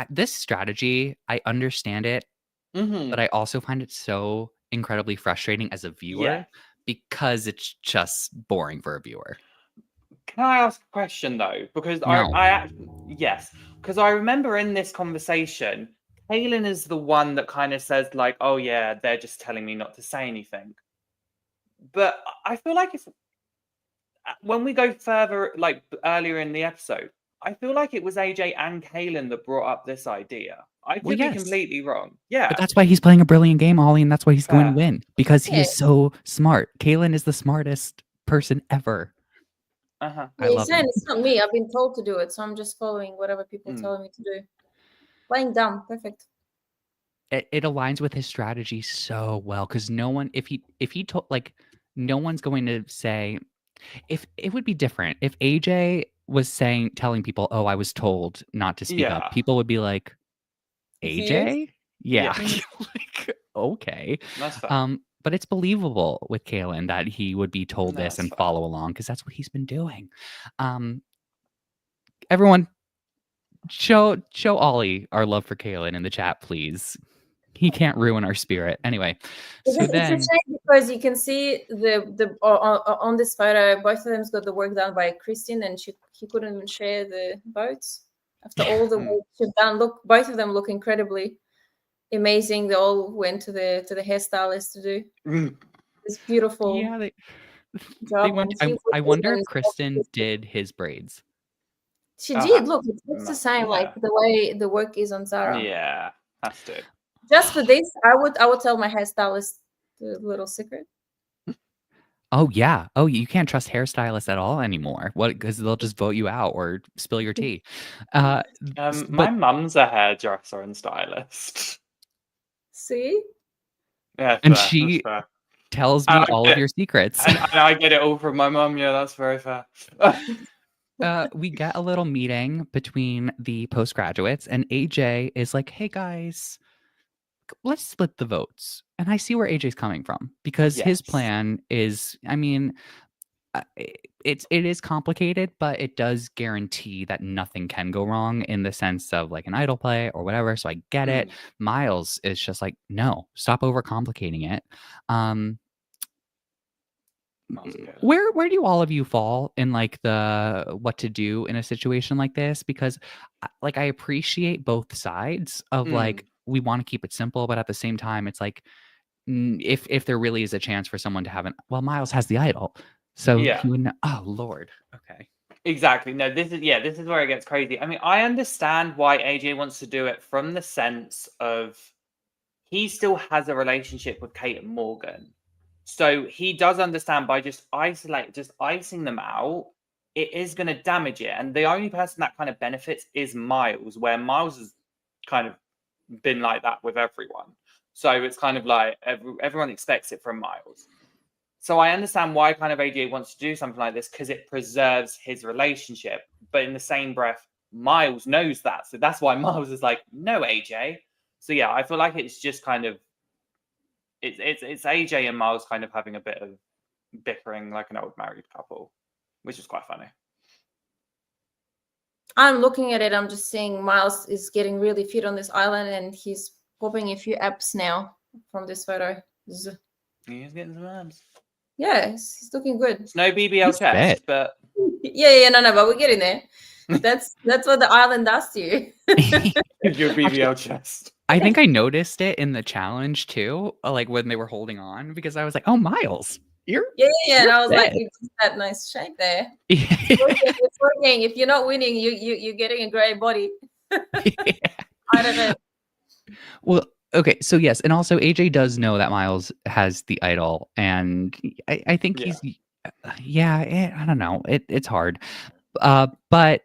this strategy, I understand it, but I also find it so incredibly frustrating as a viewer because it's just boring for a viewer. Can I ask a question though? Because No. yes, because I remember in this conversation, Kaylin is the one that kind of says like, "Oh yeah, they're just telling me not to say anything." But I feel like if when we go further, like earlier in the episode, I feel like it was AJ and Kaylin that brought up this idea. I Well, could be yes. completely wrong. But Yeah, that's why he's playing a brilliant game, Ollie, and that's why he's going to fair. win because he Yeah. is so smart. Kaylin is the smartest person ever. Uh-huh. I He's love saying him. it's not me. I've been told to do it, so I'm just following whatever people tell me to do. Playing dumb, perfect. It aligns with his strategy so well because no one, if he told, like, no one's going to say, if it would be different if AJ was telling people, "Oh, I was told not to speak up," Yeah, people would be like, Confused. AJ? Yeah. Yeah. Like, okay. that's fair. But it's believable with Kalen that he would be told No, this that's and fair. follow along because that's what he's been doing. Everyone, show Ollie our love for Kalen in the chat, please. He can't ruin our spirit. Anyway, so It's a then shame because you can see the on this photo, both of them's got the work done by Christine, and he couldn't even share the votes after all the work she's done. Look, both of them look incredibly amazing. They all went to the hairstylist to do this beautiful yeah, they job. went. And I wonder if Kristen did his braids. she did. Look, it looks the same, Yeah. like the way the work is on Zara. Yeah, has to. Just for this, I would tell my hairstylist the little secret. Oh yeah. Oh, you can't trust hairstylists at all anymore. What? Because they'll just vote you out or spill your tea. My But mum's a hairdresser and stylist. See? Yeah, and fair, she that's fair. tells me all of your secrets. And I get it all from my mum. Yeah, that's very fair. We get a little meeting between the postgraduates, and AJ is like, "Hey guys, let's split the votes." And I see where AJ's coming from because his Yes. plan is, I mean, it is complicated, but it does guarantee that nothing can go wrong in the sense of like an idol play or whatever. So I get it. Miles is just like, no, stop overcomplicating it. Where do all of you fall in like the what to do in a situation like this? Because like I appreciate both sides of like we want to keep it simple, but at the same time, it's like if there really is a chance for someone to have Miles has the idol, so Yeah. he would know. Oh Lord, okay. Exactly. No, this is where it gets crazy. I mean, I understand why AJ wants to do it from the sense of he still has a relationship with Kate and Morgan. So he does understand by just icing them out, it is going to damage it. And the only person that kind of benefits is Miles, where Miles has kind of been like that with everyone. So it's kind of like everyone expects it from Miles. So I understand why kind of AJ wants to do something like this because it preserves his relationship. But in the same breath, Miles knows that. So that's why Miles is like, no, AJ. So yeah, I feel like it's just kind of it's AJ and Miles kind of having a bit of bickering like an old married couple, which is quite funny. I'm looking at it. I'm just seeing Miles is getting really fit on this island, and he's popping a few apps now from this photo. He's getting some abs. Yeah, he's looking good. It's no BBL chest, but yeah, no, but we're getting there. That's what the island does to you. Your BBL chest. I think I noticed it in the challenge too, like when they were holding on, because I was like, "Oh, Miles, yeah." And I was like, "It's that nice shape there." It's working. If you're not winning, you're getting a great body. Out of it. Well, okay, so yes, and also AJ does know that Miles has the idol, and I think he's I don't know, it's hard, but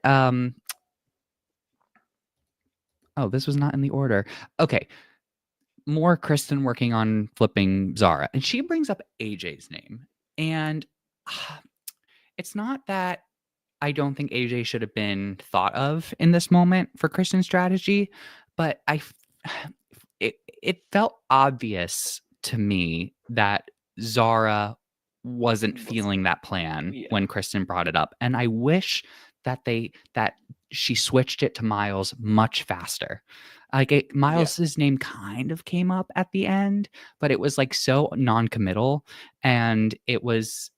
oh, this was not in the order. Okay, more Kristen working on flipping Zara, and she brings up AJ's name, and it's not that I don't think AJ should have been thought of in this moment for Kristen's strategy, but it felt obvious to me that Zara wasn't feeling that plan when Kristen brought it up, and I wish that she switched it to Miles much faster. Like Miles's name kind of came up at the end, but it was like so non-committal, and it was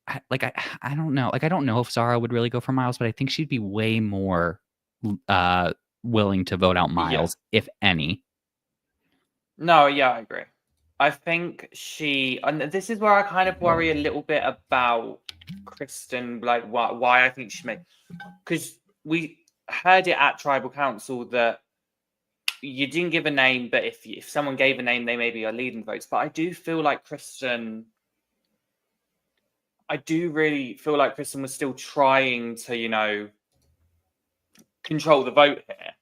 I don't know. Like, I don't know if Zara would really go for Miles, but I think she'd be way more willing to vote out Miles, if any. No, yeah, I agree. I think and this is where I kind of worry a little bit about Kristen, like why I think she made, because we heard it at Tribal Council that you didn't give a name, but if someone gave a name, they maybe are leading votes. But I do feel like Kristen. I do really feel like Kristen was still trying to, control the vote here.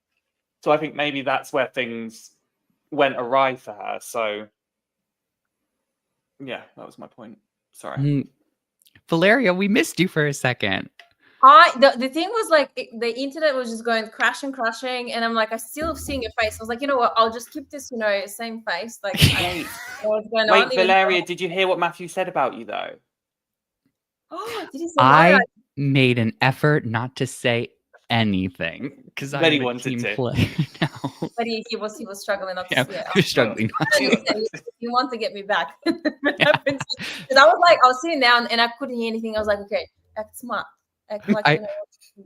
So I think maybe that's where things went awry for her. So yeah, that was my point. Sorry. Valeria, we missed you for a second. The thing was like the internet was just going crashing, and I'm like, I still seeing your face. I was like, you know what? I'll just keep this, same face. Like, what's going on? Wait, Valeria, did you hear what Matthew said about you though? Oh, did he say I made an effort not to say anything because I he wanted wanted to to. play. No. But he was struggling not to. Yeah, he was struggling. You want to get me back? Because I was sitting down and I couldn't hear anything. I was like, okay, act smart. Act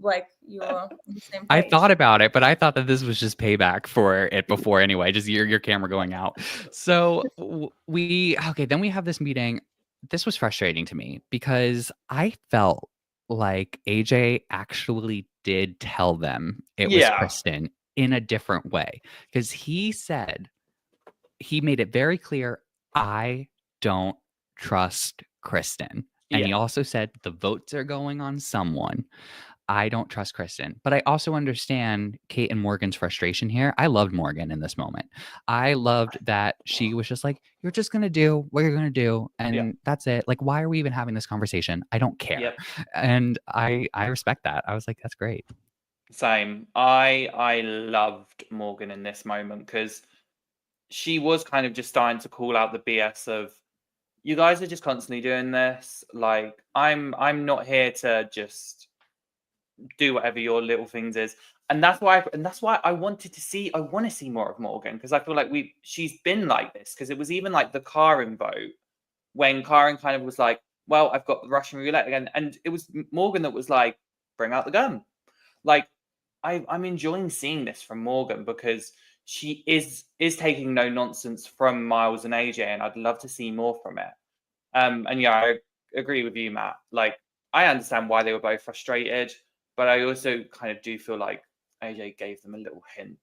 like you're on the same page. I thought about it, but I thought that this was just payback for it before anyway, just your camera going out. So then we have this meeting. This was frustrating to me because I felt like AJ actually did tell them it was Kristen in a different way, because he made it very clear, I don't trust Kristen. And he also said the votes are going on someone. I don't trust Kristen. But I also understand Kate and Morgan's frustration here. I loved Morgan in this moment. I loved that she was just like, you're just going to do what you're going to do. And that's it. Like, why are we even having this conversation? I don't care. Yep. And I respect that. I was like, that's great. Same. I loved Morgan in this moment because she was kind of just starting to call out the BS of, you guys are just constantly doing this. Like, I'm not here to just do whatever your little things is. And that's why I want to see more of Morgan, because I feel like she's been like this, because it was even like the Karen vote when Karen kind of was like, well, I've got the Russian roulette again. And it was Morgan that was like, bring out the gun. Like, I'm enjoying seeing this from Morgan because she is taking no nonsense from Miles and AJ, and I'd love to see more from it. And yeah, I agree with you, Matt. Like, I understand why they were both frustrated, but I also kind of do feel like AJ gave them a little hint.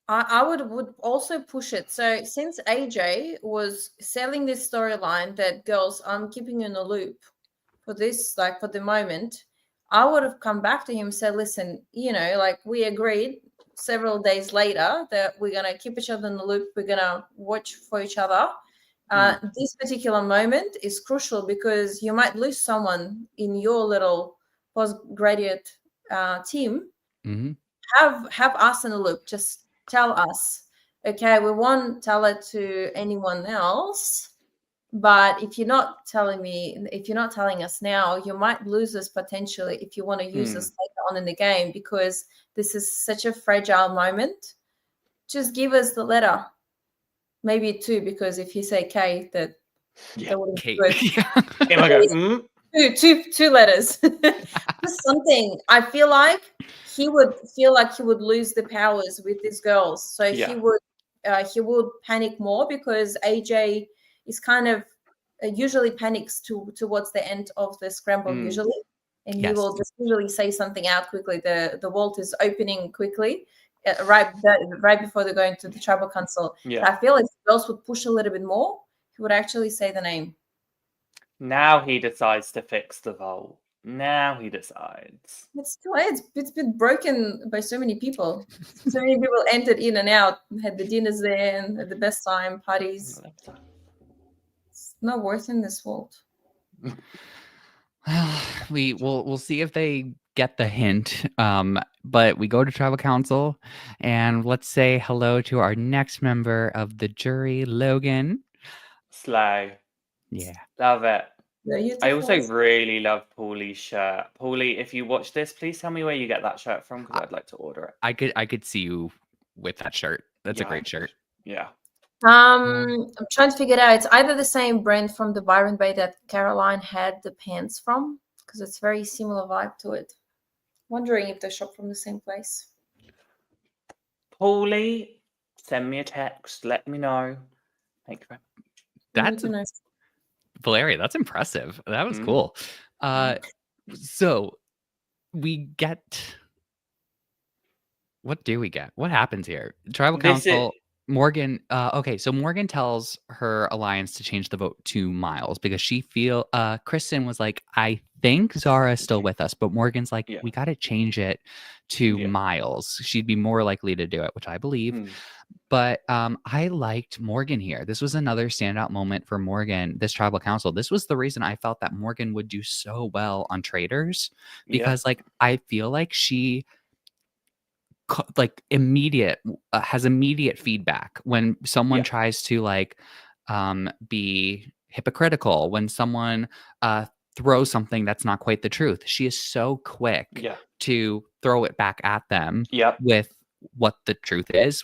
I would also push it. So since AJ was selling this storyline that, girls, I'm keeping you in the loop for this, like for the moment, I would have come back to him and said, listen, like we agreed several days later that we're going to keep each other in the loop. We're going to watch for each other. This particular moment is crucial because you might lose someone in your little postgraduate team. Mm-hmm. Have us in the loop. Just tell us, okay, we won't tell it to anyone else. But if you're not telling us now, you might lose us potentially if you want to use us later on in the game, because this is such a fragile moment. Just give us the letter. Maybe two, because if you say K, that wouldn't be good. Two letters. Just something. I feel like he would lose the powers with these girls. So he would panic more, because AJ is kind of usually panics towards the end of the scramble usually, and he will just usually say something out quickly. The vault is opening quickly. Right before they go into the tribal council. Yeah. So I feel like if girls would push a little bit more, he would actually say the name. Now he decides to fix the vault. Now he decides. It's too late. It's been broken by so many people. So many people entered in and out, had the dinners there and had the best time, parties. It's not worth in this vault. We'll see if they get the hint. But we go to tribal council, and let's say hello to our next member of the jury, Logan. Slay. Yeah. Love it. I also Beautiful. really love Paulie's shirt. Paulie, if you watch this, please tell me where you get that shirt from, because I'd like to order it. I could see you with that shirt. That's a great shirt. Yeah. I'm trying to figure it out. It's either the same brand from the Byron Bay that Caroline had the pants from, because it's very similar vibe to it. Wondering if they shop from the same place. Paulie, send me a text. Let me know. Thank you. That's Valeria. That's impressive. That was cool. So we get. What do we get? What happens here? Tribal Council. Morgan. Okay, so Morgan tells her alliance to change the vote to Miles because she Kristen was like, I think Zara is still with us, but Morgan's like, we got to change it to Miles. She'd be more likely to do it, which I believe. But I liked Morgan here. This was another standout moment for Morgan, this Tribal Council. This was the reason I felt that Morgan would do so well on Traders because like I feel like she like has immediate feedback when someone tries to like be hypocritical, when someone throws something that's not quite the truth. She is so quick to throw it back at them with what the truth is,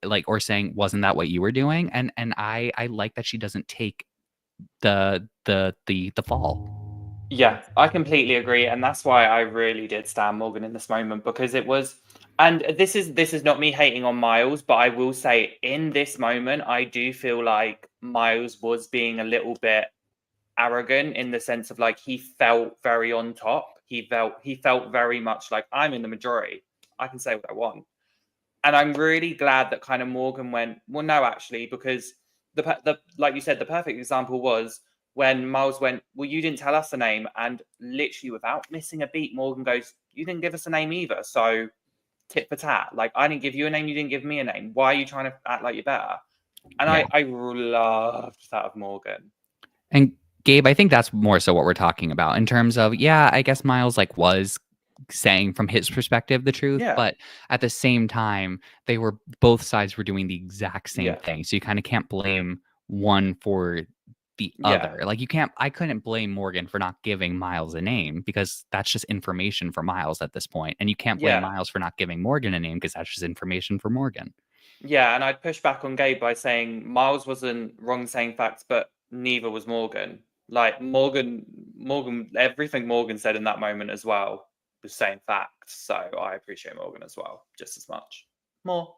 like, or saying, wasn't that what you were doing? And I like that she doesn't take the fall. Yeah, I completely agree, and that's why I really did stand Morgan in this moment, because it was, and this is not me hating on Miles, but I will say in this moment I do feel like Miles was being a little bit arrogant in the sense of like he felt very on top. He felt very much like, I'm in the majority. I can say what I want. And I'm really glad that kind of Morgan went, well, no, actually, because the like you said, the perfect example was when Miles went, well, you didn't tell us a name. And literally without missing a beat, Morgan goes, you didn't give us a name either. So tit for tat. Like, I didn't give you a name. You didn't give me a name. Why are you trying to act like you're better? And I loved that of Morgan. And Gabe, I think that's more so what we're talking about in terms of, I guess Miles like was saying from his perspective the truth, but at the same time, both sides were doing the exact same thing. So you kind of can't blame one for the other. Like I couldn't blame Morgan for not giving Miles a name because that's just information for Miles at this point. And you can't blame Miles for not giving Morgan a name because that's just information for Morgan. Yeah, and I'd push back on Gabe by saying Miles wasn't wrong saying facts, but neither was Morgan. Like Morgan, everything Morgan said in that moment as well was saying facts. So I appreciate Morgan as well, just as much. More.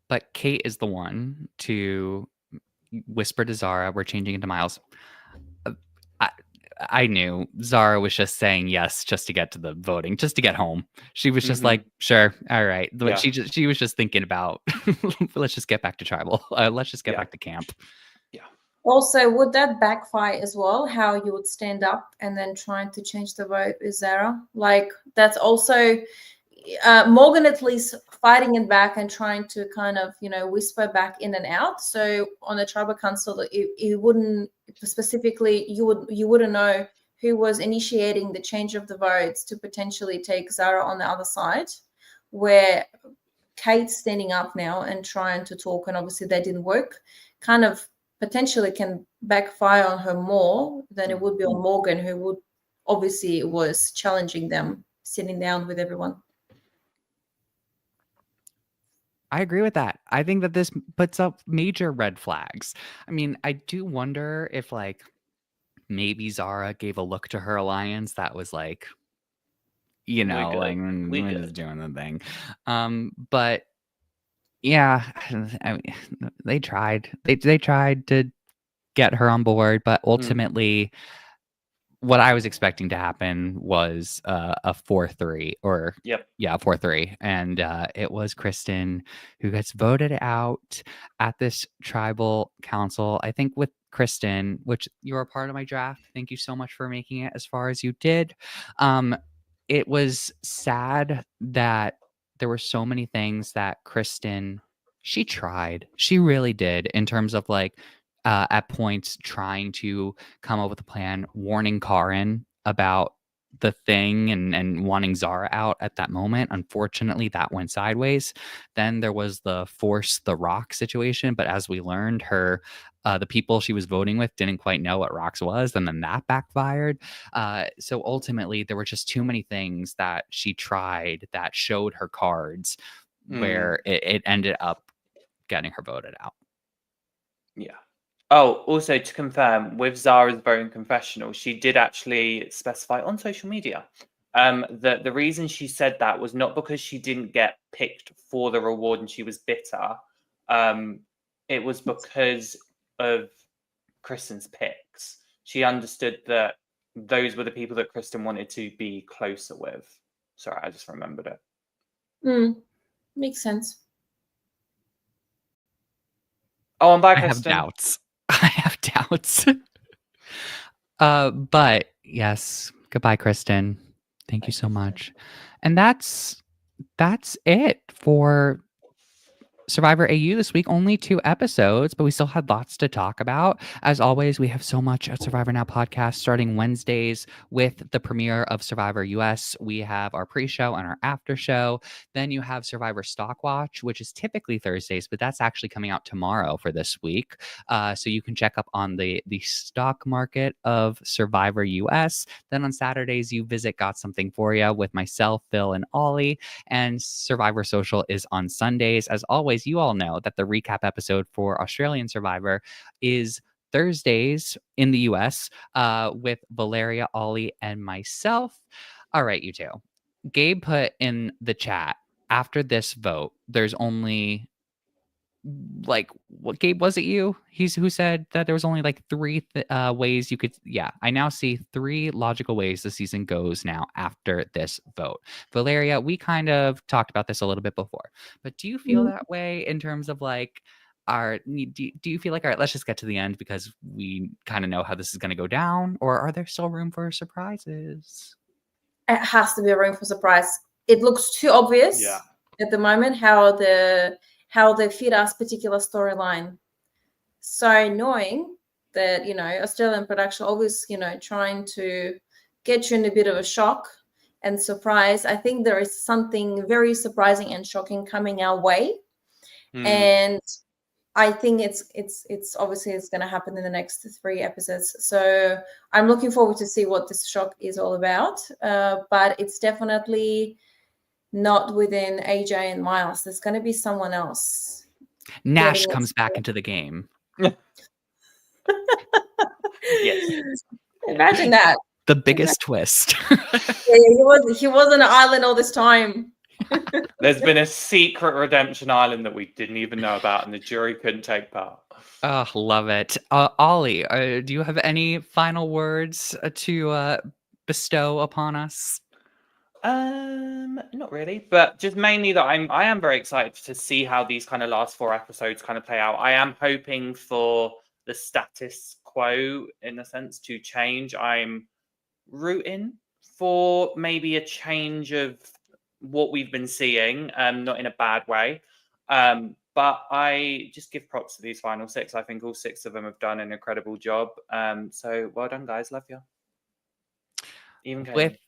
But Kate is the one to whisper to Zara, we're changing into Miles. I knew Zara was just saying yes just to get to the voting, just to get home. She was just like, sure, all right. But she was just thinking about, let's just get back to tribal. Let's just get back to camp. Yeah. Also, would that backfire as well? How you would stand up and then trying to change the vote with Zara? Like that's also Morgan at least fighting it back and trying to kind of, whisper back in and out. So on the tribal council, it wouldn't specifically, you wouldn't know who was initiating the change of the votes to potentially take Zara on the other side, where Kate's standing up now and trying to talk, and obviously that didn't work, kind of potentially can backfire on her more than it would be on Morgan, who would obviously was challenging them, sitting down with everyone. I agree with that. I think that this puts up major red flags. I mean, I do wonder if like maybe Zara gave a look to her alliance that was like, like we're just doing the thing. But yeah, I mean, they tried. They tried to get her on board, but ultimately what I was expecting to happen was a 4-3 or 4-3. And it was Kristen who gets voted out at this tribal council. I think with Kristen, which you were a part of my draft. Thank you so much for making it as far as you did. It was sad that there were so many things that Kristen, she tried. She really did in terms of like, at points trying to come up with a plan, warning Karin about the thing and wanting Zara out at that moment. Unfortunately, that went sideways. Then there was the force the rock situation. But as we learned, the people she was voting with didn't quite know what rocks was. And then that backfired. So ultimately, there were just too many things that she tried that showed her cards where it ended up getting her voted out. Yeah. Oh, also to confirm, with Zara's voting confessional, she did actually specify on social media that the reason she said that was not because she didn't get picked for the reward and she was bitter. It was because of Kristen's picks. She understood that those were the people that Kristen wanted to be closer with. Sorry, I just remembered it. Makes sense. Oh, and bye, I Kristen. have doubts. I have doubts. But yes, goodbye, Kristen. Thank you so much. And that's it for Survivor AU this week. Only 2 episodes, but we still had lots to talk about. As always, we have so much at Survivor Now podcast starting Wednesdays with the premiere of Survivor US. We have our pre-show and our after show. Then you have Survivor Stock Watch, which is typically Thursdays, but that's actually coming out tomorrow for this week. So you can check up on the stock market of Survivor US. Then on Saturdays, you visit Got Something For You with myself, Phil, and Ollie. And Survivor Social is on Sundays. As always, you all know that the recap episode for Australian Survivor is Thursdays in the US with Valeria, Ollie, and myself. All right, you two. Gabe put in the chat, after this vote, there's only what, Gabe, was it you? He's who said that there was only like 3 ways you could. Yeah, I now see 3 logical ways the season goes now after this vote. Valeria, we kind of talked about this a little bit before, but do you feel that way in terms of like do you feel like, all right, let's just get to the end because we kind of know how this is going to go down, or are there still room for surprises? It has to be a room for surprise. It looks too obvious at the moment how they feed us particular storyline. So knowing that, Australian production always, trying to get you in a bit of a shock and surprise, I think there is something very surprising and shocking coming our way. And I think it's obviously it's going to happen in the next 3 episodes. So I'm looking forward to see what this shock is all about. But it's definitely not within AJ and Miles. There's going to be someone else. Nash comes back into the game. Yes. Imagine that. The biggest twist. He was on an island all this time. There's been a secret redemption island that we didn't even know about, and the jury couldn't take part. Oh, love it. Ollie, do you have any final words to bestow upon us? Not really, but just mainly that I am very excited to see how these kind of last 4 episodes kind of play out. I am hoping for the status quo, in a sense, to change. I'm rooting for maybe a change of what we've been seeing, not in a bad way. But I just give props to these final 6. I think all 6 of them have done an incredible job. So well done, guys. Love you. Even Kaylin. With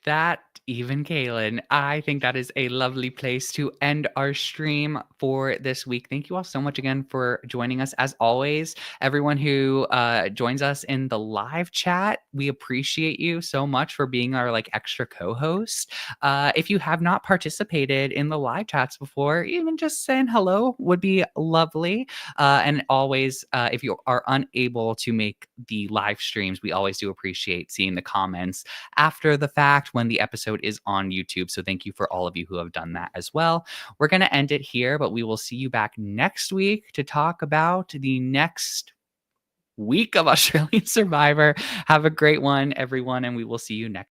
that, even Kaylin, I think that is a lovely place to end our stream for this week. Thank you all so much again for joining us. As always, everyone who joins us in the live chat, we appreciate you so much for being our extra co-host. If you have not participated in the live chats before, even just saying hello would be lovely. And always, if you are unable to make the live streams, we always do appreciate seeing the comments after the fact when the episode is on YouTube. So thank you for all of you who have done that as well. We're going to end it here, but we will see you back next week to talk about the next week of Australian Survivor. Have a great one, everyone, and we will see you next.